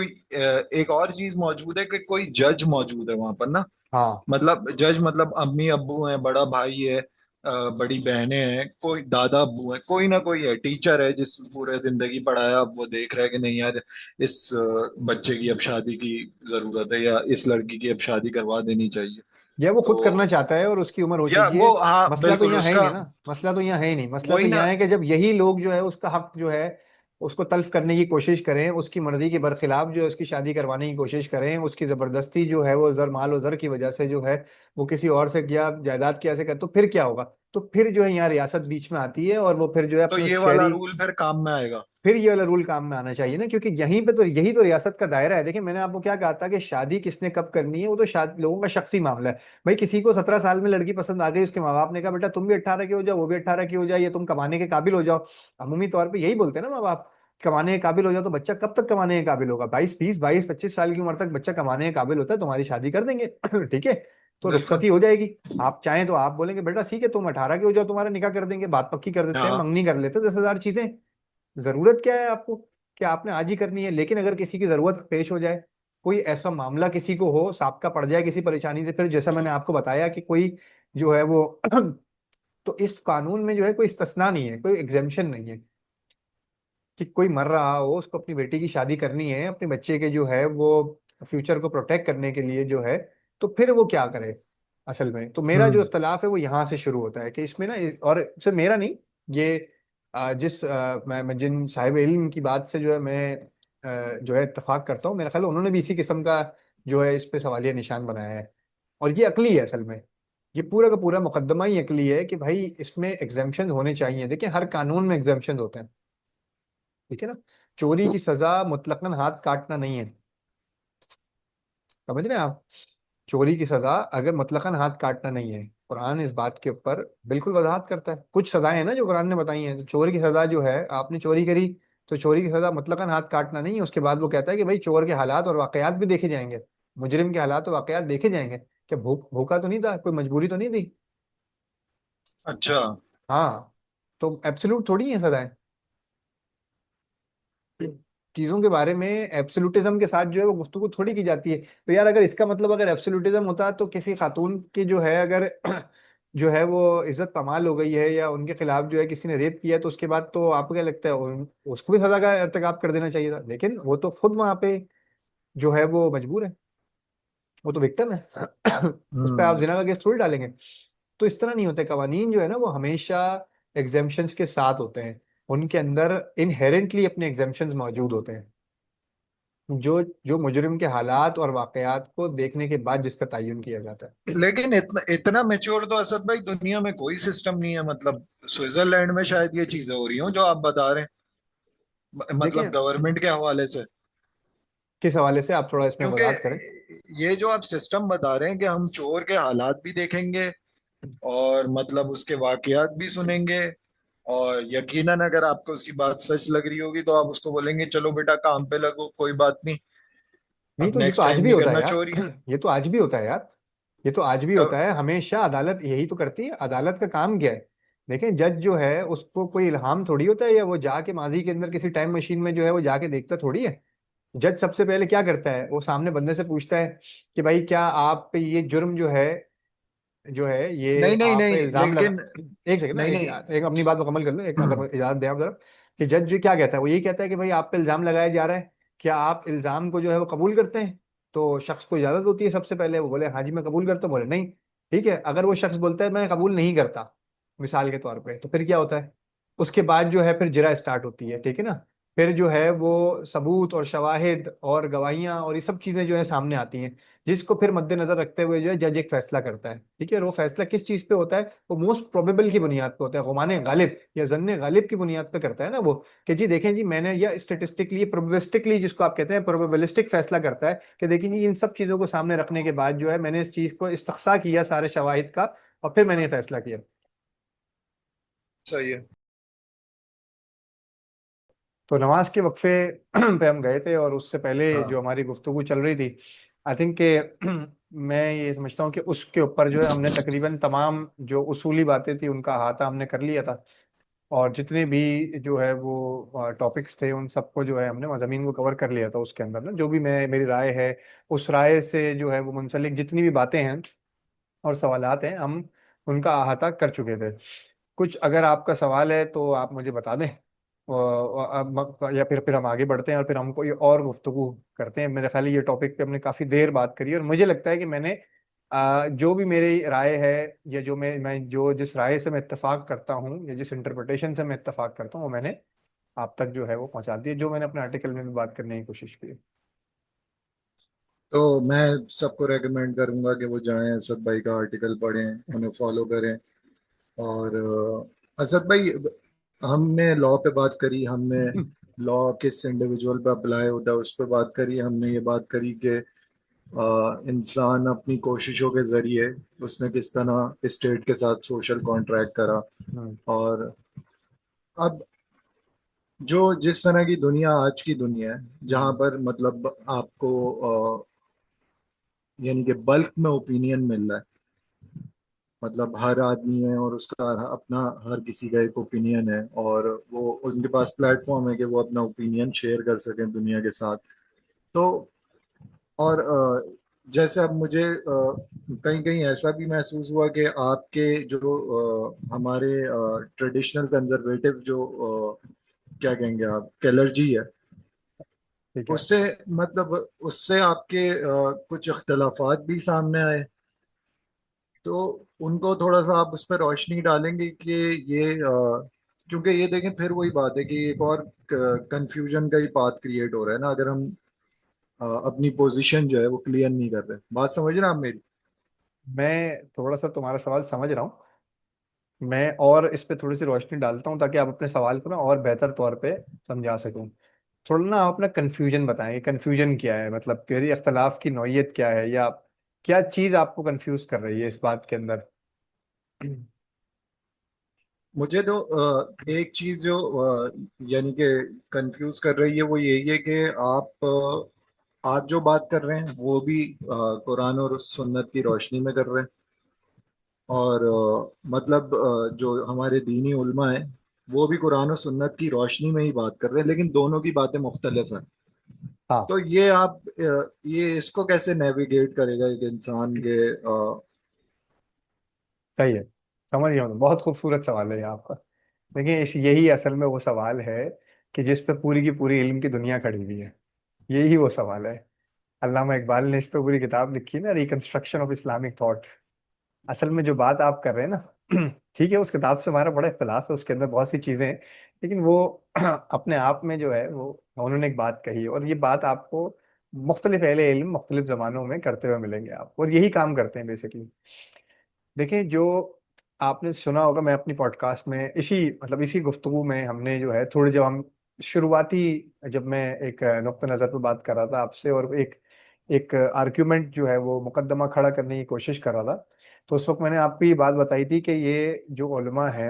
एक और चीज मौजूद है कि कोई जज मौजूद है वहां पर ना। हाँ। मतलब जज मतलब अम्मी अब्बू हैं, बड़ा भाई है, बड़ी बहनें हैं, कोई दादा अब्बू है, कोई ना कोई है, टीचर है जिस पूरे जिंदगी पढ़ाया, अब वो देख रहा है कि नहीं यार इस बच्चे की अब शादी की जरूरत है, या इस लड़की की अब शादी करवा देनी चाहिए। या वो खुद करना तो चाहता है और उसकी उम्र हो या चुकी वो, है। हाँ मसला तो बिल्कुल यहाँ है ही उसका नहीं ना, मसला तो यहाँ है ही नहीं, मसला तो वही ना। यहाँ है कि जब यही लोग जो है उसका हक जो है उसको तल्फ करने की कोशिश करें, उसकी मर्जी के बरखिलाफ जो है उसकी शादी करवाने की कोशिश करें, उसकी जबरदस्ती जो है वो जर माल और जर की वजह से जो है वो किसी और से किया जायदाद की ऐसे कर, तो फिर क्या होगा? तो फिर जो है यहाँ रियासत बीच में आती है और वो फिर जो है तो अपने ये उस वाला शहरी, रूल फिर काम में आएगा। फिर ये वाला रूल काम में आना चाहिए ना, क्योंकि यहीं पे तो यही तो रियासत का दायरा है। देखिए मैंने आपको क्या कहा था कि शादी किसने कब करनी है वो तो शादी लोगों का शख्सी मामला है। भाई किसी को 17 साल में लड़की पसंद आ गई, उसके माँ बाप ने कहा बेटा तुम भी 18 की हो जाओ, वो भी 18 की हो जाए, ये तुम कमाने के काबिल हो जाओ। अमूमी तौर पर यही बोलते हैं ना माँ बाप, कमाने के काबिल हो जाओ। तो बच्चा कब तक कमाने के काबिल होगा? 22 20 22 25 साल की उम्र तक बच्चा कमाने के काबिल होता है, तुम्हारी शादी कर देंगे। ठीक है, तो बिल्कुल। रुखसती हो जाएगी। आप चाहें तो आप बोलेंगे बेटा ठीक है तुम 18 की हो जाओ, तुम्हारा निकाह कर देंगे, बात पक्की कर देते हैं, हाँ। मंगनी कर लेते हैं, 10,000 चीजें। जरूरत क्या है आपको कि आपने आज ही करनी है? लेकिन अगर किसी की जरूरत पेश हो जाए, कोई ऐसा मामला किसी को हो, साबका पड़ जाए किसी परेशानी से, फिर जैसा मैंने आपको बताया कि कोई जो है वो तो इस कानून में जो है कोई इस्तिस्ना नहीं है, कोई एग्जेम्पशन नहीं है कि कोई मर रहा हो उसको अपनी बेटी की शादी करनी है अपने बच्चे के जो है वो फ्यूचर को प्रोटेक्ट करने के लिए जो है, तो फिर वो क्या करे। असल में तो मेरा जो हम्म। इख्तलाफ है वो यहाँ से शुरू होता है कि इसमें ना और सिर्फ मेरा नहीं, ये मैं जिन साहिब इल्म की बात से जो है मैं जो है इत्तेफाक करता हूँ, मेरा ख्याल है उन्होंने भी इसी किस्म का जो है इस पे सवालिया निशान बनाया है। और ये अकली है असल में, ये पूरा का पूरा मुकदमा ही अकली है कि भाई इसमें एग्जेम्पशन होने चाहिए। देखिए हर कानून में एग्जेम्पशन होते हैं, ठीक है ना। चोरी की सजा मुतलकन हाथ काटना नहीं है, समझ रहे हैं आप? चोरी की सजा अगर मुतलकन हाथ काटना नहीं है, कुरान इस बात के ऊपर बिल्कुल वजाहत करता है। कुछ सजाएं हैं ना जो कुरान ने बताई हैं, तो चोरी की सजा जो है, आपने चोरी करी तो चोरी की सजा मुतलकन हाथ काटना नहीं है। उसके बाद वो कहता है कि भाई चोर के हालात और वाकयात भी देखे जाएंगे, मुजरिम के हालात और वाकयात देखे जाएंगे। क्या भूखा तो नहीं था, कोई मजबूरी तो नहीं थी? अच्छा। हाँ, तो एब्सोल्यूट थोड़ी है सजाएं। चीजों के बारे में एब्सोल्यूटिज्म के साथ जो है वो गुफ्तगू थोड़ी की जाती है। तो यार अगर इसका मतलब अगर एब्सोल्यूटिज्म होता तो किसी खातून की जो है अगर जो है वो इज्जत पमाल हो गई है या उनके खिलाफ जो है किसी ने रेप किया, तो उसके बाद तो आपको क्या लगता है उसको भी सजा का इर्तिकाब कर देना चाहिए था? लेकिन वो तो खुद वहां पे जो है वो मजबूर है, वो तो विक्टिम है। उस पर आप हम्म। जिना का केस थोड़ी डालेंगे। तो इस तरह नहीं होते कवानीन जो है ना, वो हमेशा एग्जेम्पशंस के साथ होते हैं, उनके अंदर इनहेरेंटली अपने एग्जेम्पशंस मौजूद होते हैं, जो जो मुजरिम के हालात और वाकयात को देखने के बाद जिसका तयन किया जाता है। लेकिन इतना इतना मेच्योर तो असद भाई दुनिया में कोई सिस्टम नहीं है। मतलब स्विट्जरलैंड में शायद ये चीजें हो रही हो जो आप बता रहे हैं, मतलब देखिए गवर्नमेंट के हवाले से। किस हवाले से आप थोड़ा इसमें क्योंकि वजाहत करें। ये जो आप सिस्टम बता रहे हैं कि हम चोर के हालात भी देखेंगे और मतलब उसके वाकयात भी सुनेंगे, और यकीनन अगर आपको उसकी बात सच लग रही होगी तो आप उसको बोलेंगे चलो बेटा काम पे लगो, कोई बात नहीं। नहीं अब तो ये तो नेक्स्ट आज टाइम भी नहीं होता है करना यार। चोरी। ये तो आज भी होता है यार। ये तो आज भी तो होता है, हमेशा अदालत यही तो करती है। अदालत का काम क्या है? देखें, जज जो है उसको कोई इल्हाम थोड़ी होता है, या वो जाके माजी के अंदर किसी टाइम मशीन में जो है वो जाके देखता थोड़ी है। जज सबसे पहले क्या करता है, वो सामने बंदे से पूछता है कि भाई क्या आप पे ये जुर्म जो है ये नहीं नहीं आप पे नहीं, इल्जाम लगा। लेकिन एक सेकंड ना, नहीं एक, नहीं। एक अपनी बात मुकम्मल कर लो, एक अगर इजाजत दें आप जरा। कि जज जो क्या कहता है, वो यही कहता है कि भाई आप पे इल्जाम लगाया जा रहा है, क्या आप इल्जाम को जो है वो कबूल करते हैं? तो शख्स को इजाजत होती है सबसे पहले, वो बोले हाँ जी मैं कबूल करता हूँ, बोले नहीं। ठीक है, अगर वो शख्स बोलता है मैं कबूल नहीं करता, मिसाल के तौर पे, तो फिर क्या होता है? उसके बाद जो है फिर जिरा स्टार्ट होती है, ठीक है ना। फिर जो है वो सबूत और शवाहिद और गवाहियां और ये सब चीजें जो है सामने आती हैं, जिसको फिर मद्देनजर रखते हुए जो है जज एक फैसला करता है। ठीक है, और वो फैसला किस चीज पे होता है? वो मोस्ट प्रोबेबल की बुनियाद पे होता है, गुमाने गालिब या जन्ने गालिब की बुनियाद पे करता है ना वो। कि जी देखें जी, मैंने या स्टेटिस्टिकली प्रोबेबिलिस्टिकली, जिसको आप कहते हैं प्रोबेबिलिस्टिक फैसला करता है कि देखिए जी इन सब चीजों को सामने रखने के बाद जो है मैंने इस चीज को इस्तक़सा किया सारे शवाहिद का, और फिर मैंने ये फैसला किया। सही है। तो नमाज के वक्फे पे हम गए थे, और उससे पहले जो हाँ। हमारी गुफ्तगू चल रही थी, आई थिंक कि मैं ये समझता हूँ कि उसके ऊपर जो है हमने तकरीबन तमाम जो उसूली बातें थी उनका अहाता हमने कर लिया था। और जितने भी जो है वो टॉपिक्स थे उन सबको जो है हमने मज़ामीन को कवर कर लिया था उसके अंदर ना, जो भी मैं मेरी राय है, उस राय से जो है वो मुंसलिक जितनी भी बातें हैं और सवालात हैं, हम उनका अहाता कर चुके थे। कुछ अगर आपका सवाल है तो आप मुझे बता दें, या फिर हम आगे बढ़ते हैं और फिर हम कोई और गुफ्तगू करते हैं। मेरे ख्याल है ये टॉपिक पे हमने काफ़ी देर बात करी, और मुझे लगता है कि मैंने जो भी मेरी राय है, या जो मैं जो जिस राय से मैं इत्तेफाक करता हूँ, या जिस इंटरप्रिटेशन से मैं इत्तेफाक करता हूँ, वो मैंने आप तक जो है वो पहुंचा दी है, जो मैंने अपने आर्टिकल में भी बात करने की कोशिश की है। तो मैं सबको रेकमेंड करूंगा कि वो जाएं, असद भाई का आर्टिकल पढ़ें, उन्हें फॉलो करें। और असद भाई, हमने लॉ पे बात करी, हमने लॉ किस इंडिविजुअल पे अप्लाई होता है उस पे बात करी, हमने ये बात करी कि इंसान अपनी कोशिशों के जरिए उसने किस तरह स्टेट के साथ सोशल कॉन्ट्रैक्ट करा। हम्म। और अब जो जिस तरह की दुनिया आज की दुनिया है, जहाँ हम्म। पर मतलब आपको यानी कि बल्क में ओपिनियन मिल रहा है, मतलब हर आदमी है और उसका अपना हर किसी का एक ओपिनियन है, और वो उनके पास प्लेटफॉर्म है कि वो अपना ओपिनियन शेयर कर सकें दुनिया के साथ। तो और जैसे अब मुझे कहीं कहीं ऐसा भी महसूस हुआ कि आपके जो हमारे ट्रेडिशनल कंजर्वेटिव जो क्या कहेंगे आप, एलर्जी है, ठीक है। उससे मतलब उससे आपके कुछ अख्तलाफात भी सामने आए। तो उनको थोड़ा सा आप उस पर रोशनी डालेंगे कि ये क्योंकि ये देखें फिर वही बात है कि एक और कंफ्यूजन का ही पाथ क्रिएट हो रहा है ना, अगर हम अपनी पोजीशन जो है वो क्लियर नहीं कर रहे। बात समझ रहे हैं आप मेरी? मैं थोड़ा सा तुम्हारा सवाल समझ रहा हूँ। मैं और इस पे थोड़ी सी रोशनी डालता हूँ ताकि आप अपने सवाल को ना और बेहतर तौर पे समझा सकूं। थोड़ा ना आप अपना कन्फ्यूजन बताएं, कन्फ्यूजन क्या है, मतलब कि इख्तलाफ की नौयत क्या है, या क्या चीज़ आपको कंफ्यूज कर रही है इस बात के अंदर? मुझे तो एक चीज जो यानी कि कंफ्यूज कर रही है वो यही है कि आप जो बात कर रहे हैं वो भी कुरान और उस सुन्नत की रोशनी में कर रहे हैं। और मतलब जो हमारे दीनी उल्मा है वो भी कुरान और सुन्नत की रोशनी में ही बात कर रहे हैं, लेकिन दोनों की बातें मुख्तलिफ हैं। हाँ, तो ये आप ये इसको कैसे नेविगेट करेगा एक इंसान के सही है, समझ गया मैं। बहुत खूबसूरत सवाल है ये आपका। देखिए, इस यही असल में वो सवाल है कि जिस पे पूरी की पूरी इल्म की दुनिया खड़ी हुई है। यही वो सवाल है। अल्लामा इकबाल ने इस पे पूरी किताब लिखी है ना, रिकंस्ट्रक्शन ऑफ इस्लामिक थॉट। असल में जो बात आप कर रहे हैं ना, ठीक है, उस किताब से हमारा बड़ा इख्तलाफ है, उसके अंदर बहुत सी चीजें हैं, लेकिन वो अपने आप में जो है वो उन्होंने एक बात कही है, और ये बात आपको मुख्तलिफ अहले इल्म मुख्तलिफ जमानों में करते हुए मिलेंगे आप, और यही काम करते हैं बेसिकली। देखिए, जो आपने सुना होगा, मैं अपनी पॉडकास्ट में इसी मतलब इसी गुफ्तगू में हमने जो है थोड़ी, जब हम शुरुआती, जब मैं एक नुक्ता नज़र पर बात कर रहा था आपसे, और एक एक आर्ग्यूमेंट जो है वो मुकदमा खड़ा करने की कोशिश कर रहा था, तो उस वक्त मैंने आपको ये बात बताई थी कि ये जो उलमा है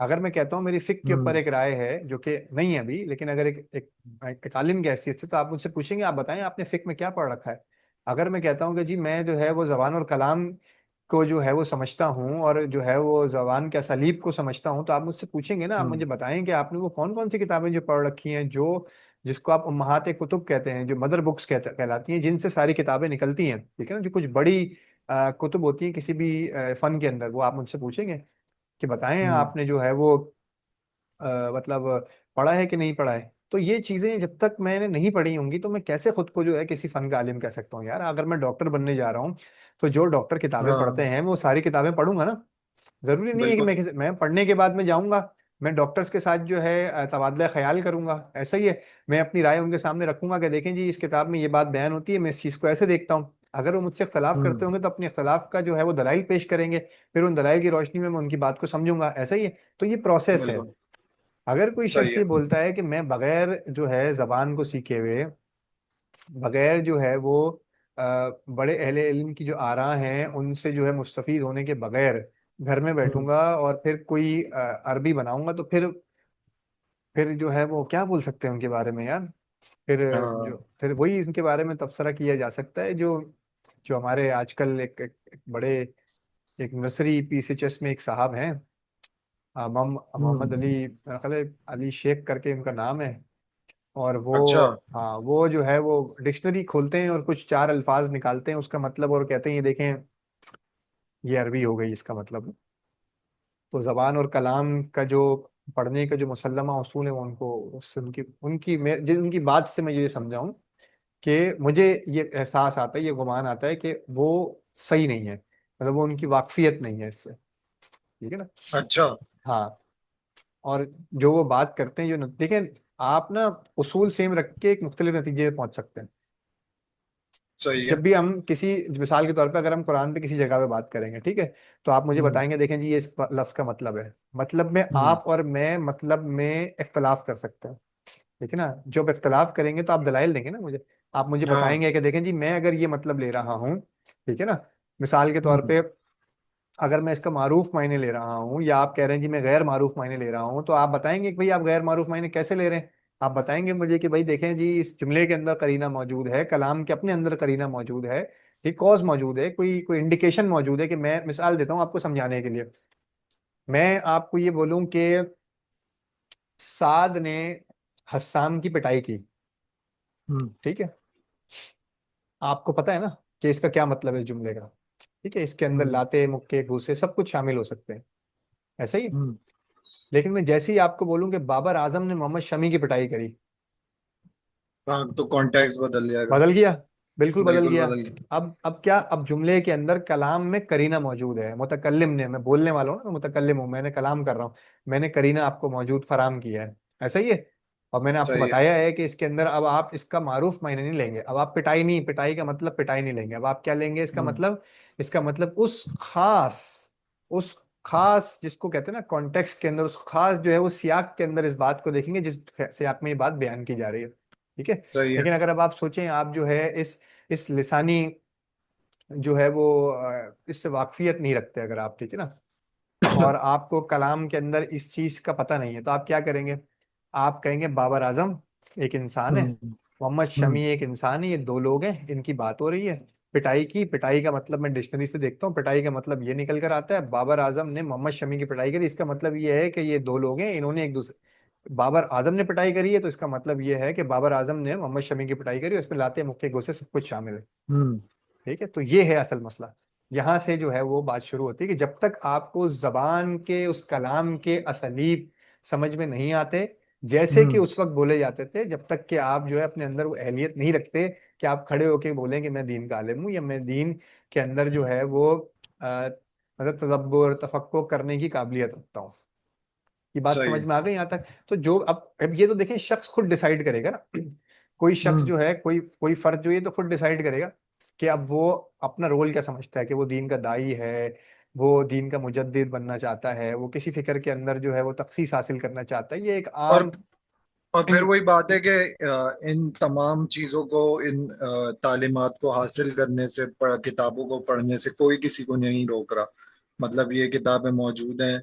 अगर मैं कहता हूँ मेरी फिक के ऊपर हम्म। एक राय है जो कि नहीं है अभी, लेकिन अगर एक आलिम की हैसियत से, तो आप मुझसे पूछेंगे आप बताएं आपने फिक में क्या पढ़ रखा है। अगर मैं कहता हूँ कि जी मैं जो है वो जबान और कलाम को जो है वो समझता हूँ और जो है वो जबान के असलीब को समझता हूँ, तो आप मुझसे पूछेंगे ना, आप मुझे हम्म। बताएं कि आपने वो कौन कौन सी किताबें जो पढ़ रखी हैं, जो जिसको आप उम्महात कुतुब कहते हैं, जो मदर बुक्स कहलाती हैं, जिनसे सारी किताबें निकलती हैं, ठीक है ना, जो कुछ बड़ी कुतुब होती हैं किसी भी फन के अंदर, वो आप मुझसे पूछेंगे कि बताएं हम्म। आपने जो है वो मतलब पढ़ा है कि नहीं पढ़ा है। तो ये चीजें जब तक मैंने नहीं पढ़ी होंगी तो मैं कैसे खुद को जो है किसी फन का आलिम कह सकता हूँ यार। अगर मैं डॉक्टर बनने जा रहा हूँ तो जो डॉक्टर किताबें पढ़ते हाँ, हैं मैं वो सारी किताबें पढ़ूंगा ना। जरूरी नहीं है कि बिल्कुल। मैं पढ़ने के बाद में जाऊंगा, मैं डॉक्टर्स के साथ जो है तबादला ख्याल करूंगा, ऐसा ही है। मैं अपनी राय उनके सामने रखूंगा कि देखें जी इस किताब में ये बात बयान होती है, मैं इस चीज़ को ऐसे देखता हूँ। अगर वो मुझसे इख्तलाफ करते हम्म। होंगे तो अपने इख्तलाफ का जो है वो दलाइल पेश करेंगे, फिर उन दलाइल की रोशनी में मैं उनकी बात को समझूंगा, ऐसा ही है। तो ये प्रोसेस है। बिल्कुल अगर कोई सही शख्स है। ये बोलता है कि मैं बगैर जो है जबान को सीखे हुए, बगैर जो है वो बड़े अहले इल्म की जो आरा हैं उनसे जो है मुस्तफीद होने के बगैर घर में हम्म। बैठूंगा और फिर कोई अरबी बनाऊंगा, तो फिर जो है वो क्या बोल सकते हैं उनके बारे में यार। फिर हाँ। जो फिर वही इनके बारे में तबसरा किया जा सकता है जो जो हमारे आजकल एक बड़े एक नर्सरी पीसीएचएस में एक साहब हैं, मोहम्मद अली, हम्म। मेरा ख्याल है अली शेख करके उनका नाम है। और वो, अच्छा। हाँ वो जो है वो डिक्शनरी खोलते हैं और कुछ चार अल्फाज निकालते हैं उसका मतलब और कहते हैं ये देखें ये अरबी हो गई इसका मतलब। तो जबान और कलाम का जो पढ़ने का जो मुसल्लमा उसूल है वो उनको उससे उनकी उनकी उनकी बात से मैं ये समझाऊं कि मुझे ये एहसास आता है, ये गुमान आता है कि वो सही नहीं है, मतलब वो उनकी वाकफियत नहीं है इससे, ठीक है ना। अच्छा। हाँ। और जो वो बात करते हैं जो लेकिन आप ना उसूल सेम रख के एक मुख्तलिफ नतीजे पे पहुंच सकते हैं। सही है। जब भी हम किसी, मिसाल के तौर पे अगर हम कुरान पे किसी जगह पे बात करेंगे, ठीक है, तो आप मुझे हम्म। बताएंगे देखें जी ये इस लफ्ज का मतलब है, मतलब में हम्म। आप और मैं मतलब में इख्तलाफ कर सकते हैं, ठीक है ना। जब इख्तलाफ करेंगे तो आप दलाइल देंगे ना मुझे, आप मुझे हाँ। बताएंगे कि देखें जी मैं अगर ये मतलब ले रहा हूँ, ठीक है ना, मिसाल के तौर हम्म। पे अगर मैं इसका मारूफ मायने ले रहा हूँ या आप कह रहे हैं जी मैं गैर मारूफ मायने ले रहा हूँ, तो आप बताएंगे कि भाई आप गैर मारूफ मायने कैसे ले रहे हैं। आप बताएंगे मुझे कि भाई देखें जी इस जुमले के अंदर करीना मौजूद है, कलाम के अपने अंदर करीना मौजूद है, एक कॉज मौजूद है, कोई कोई इंडिकेशन मौजूद है। कि मैं मिसाल देता हूँ आपको समझाने के लिए, मैं आपको ये बोलूं कि साद ने हस्साम की पिटाई की, हम्म। ठीक है, आपको पता है ना कि इसका क्या मतलब है इस जुमले का, ठीक है, इसके अंदर हम्म। लाते मुक्के घूसे सब कुछ शामिल हो सकते हैं, ऐसा ही। हम्म। लेकिन मैं जैसे ही आपको बोलूं कि बाबर आजम ने मोहम्मद शमी की पिटाई करी, हाँ, तो कॉन्टेक्स्ट बदल जाएगा। बदल गया, बिल्कुल बदल बिल्कुल गया। बदल गया। अब क्या, अब जुमले के अंदर कलाम में करीना मौजूद है, मुतकल्लिम ने, मैं बोलने वाला हूँ ना, मैं मुतकल्लिम हूँ, मैंने कलाम कर रहा हूँ, मैंने करीना आपको मौजूद फराम किया है, ऐसा ही है। और मैंने आपको सही है। बताया है कि इसके अंदर अब आप इसका मारूफ मायने नहीं लेंगे, अब आप पिटाई नहीं, पिटाई का मतलब पिटाई नहीं लेंगे, अब आप क्या लेंगे इसका हम्म। मतलब, इसका मतलब उस खास जिसको कहते हैं ना कॉन्टेक्स्ट के अंदर, उस खास जो है वो सियाक के अंदर इस बात को देखेंगे जिस सियाक में ये बात बयान की जा रही है, ठीक है। सही है। लेकिन अगर अब आप सोचें आप जो है इस लिसानी जो है वो इससे वाकफियत नहीं रखते अगर आप, ठीक है ना, और आपको कलाम के अंदर इस चीज का पता नहीं है, तो आप क्या करेंगे, आप कहेंगे बाबर आजम एक इंसान है, हम्म। मोहम्मद हम्म। शमी एक इंसान है, ये दो लोग हैं, इनकी बात हो रही है। पिटाई का मतलब मैं डिक्शनरी से देखता हूँ, पिटाई का मतलब ये निकल कर आता है बाबर आजम ने मोहम्मद शमी की पिटाई करी, इसका मतलब ये है कि ये दो लोग हैं, इन्होंने एक दूसरे, बाबर आजम ने पिटाई करी है तो इसका मतलब ये है कि बाबर आजम ने मोहम्मद शमी की पिटाई करी, उसमें लाते मुक्के गोसे सब कुछ शामिल है, हम्म। ठीक है। तो ये है असल मसला। यहाँ से जो है वो बात शुरू होती है कि जब तक आपको जबान के उस कलाम के असलीब समझ में नहीं आते, जैसे कि हम्म। उस वक्त बोले जाते थे, जब तक कि आप जो है अपने अंदर वो अहलियत नहीं रखते कि आप खड़े होके बोलें कि मैं दीन का आलिम हूँ या मैं दीन के अंदर जो है वो मतलब तदब्बर तफक्को करने की काबिलियत रखता हूँ। ये बात सही समझ है। में आ गई यहाँ तक। तो जो अब ये तो देखें शख्स खुद डिसाइड करेगा ना, कोई शख्स हम्म। जो है, कोई कोई फर्द जो है तो खुद डिसाइड करेगा कि अब वो अपना रोल क्या समझता है, कि वो दीन का दाई है, वो दीन का मुजद्दिद बनना चाहता है, वो किसी फिक्र के अंदर जो है वो तखसीस हासिल करना चाहता है, ये एक और आम और फिर इन, वही बात है कि इन तमाम चीज़ों को, इन तालीमात को हासिल करने से, किताबों को पढ़ने से कोई किसी को नहीं रोक रहा। मतलब ये किताबें मौजूद हैं,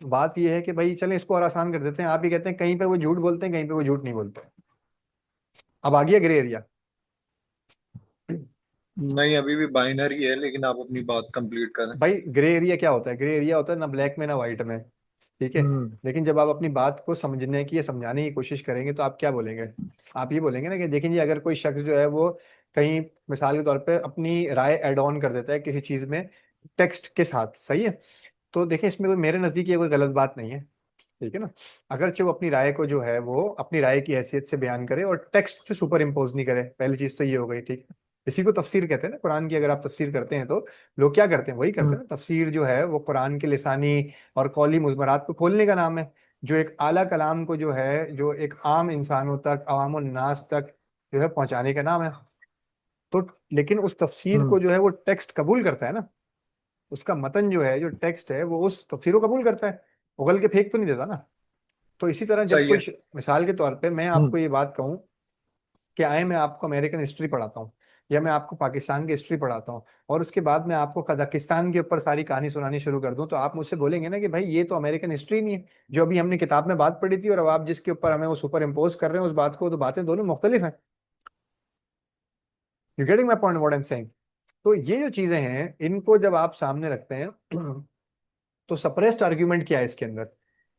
बात ये है कि भाई चलें इसको और आसान कर देते हैं, आप ही कहते हैं कहीं पे वो झूठ बोलते हैं, कहीं पे वो झूठ नहीं बोलते। अब आ गया ग्रे एरिया। नहीं, अभी भी बाइनरी है, लेकिन आप अपनी बात कंप्लीट करें। भाई ग्रे एरिया क्या होता है? ग्रे एरिया होता है ना ब्लैक में ना व्हाइट में, ठीक है। हम्म। लेकिन जब आप अपनी बात को समझने की या समझाने की कोशिश करेंगे तो आप क्या बोलेंगे? आप ये बोलेंगे ना कि देखिए जी, अगर कोई शख्स जो है वो कहीं मिसाल के तौर पे अपनी राय एड ऑन कर देता है किसी चीज में टेक्स्ट के साथ, सही है, तो देखिए इसमें कोई मेरे नजदीक ये कोई गलत बात नहीं है, ठीक है ना। अगरचे वो अपनी राय को जो है वो अपनी राय की हैसियत से बयान करे और टेक्स्ट पे सुपर इम्पोज नहीं करे, पहली चीज तो ये हो गई, ठीक है। इसी को तफसीर कहते हैं ना, कुरान की अगर आप तफसीर करते हैं तो लोग क्या करते हैं, वही करते हम्म। हैं ना। तफसीर जो है वो कुरान के लिसानी और कौली मुज़मरात को खोलने का नाम है, जो एक आला कलाम को जो है, जो एक आम इंसानों तक, अवाम नास तक जो है पहुंचाने का नाम है। तो लेकिन उस तफसीर को हम्म। जो है वो टेक्स्ट कबूल करता है ना, उसका मतन जो है, जो टेक्स्ट है, वो उस तफसीर को कबूल करता है, उगल के फेंक तो नहीं देता ना। तो इसी तरह जब सही कोई है। मिसाल के तौर पे मैं हम्म। आपको ये बात कहूँ कि आए मैं आपको अमेरिकन हिस्ट्री पढ़ाता हूँ या मैं आपको पाकिस्तान की हिस्ट्री पढ़ाता हूँ और उसके बाद मैं आपको कजाकिस्तान के ऊपर सारी कहानी सुनानी शुरू कर दूं, तो आप मुझसे बोलेंगे ना कि भाई ये तो अमेरिकन हिस्ट्री नहीं है, जो अभी हमने किताब में बात पढ़ी थी और अब आप जिसके ऊपर हमें वो सुपर इम्पोज कर रहे हैं उस बात को, तो बातें दोनों मुख्तलिफ हैं। You getting my point what I am saying? तो ये जो चीजें हैं इनको जब आप सामने रखते हैं तो सप्रेस्ड आर्ग्यूमेंट क्या है इसके अंदर?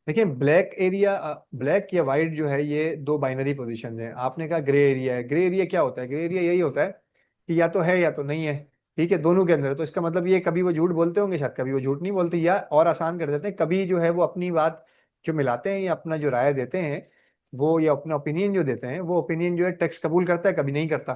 देखिए ब्लैक एरिया, ब्लैक या वाइट जो है ये दो बाइनरी पोजीशंस हैं। आपने कहा ग्रे एरिया है, ग्रे एरिया क्या होता है? ग्रे एरिया यही होता है कि या तो है या तो नहीं है, ठीक है, दोनों के अंदर है। तो इसका मतलब ये कभी वो झूठ बोलते होंगे, शायद कभी वो झूठ नहीं बोलते, या और आसान कर देते हैं, कभी जो है वो अपनी बात जो मिलाते हैं या अपना जो राय देते हैं वो, या अपना ओपिनियन जो देते हैं वो ओपिनियन जो है टेक्स्ट कबूल करता है, कभी नहीं करता।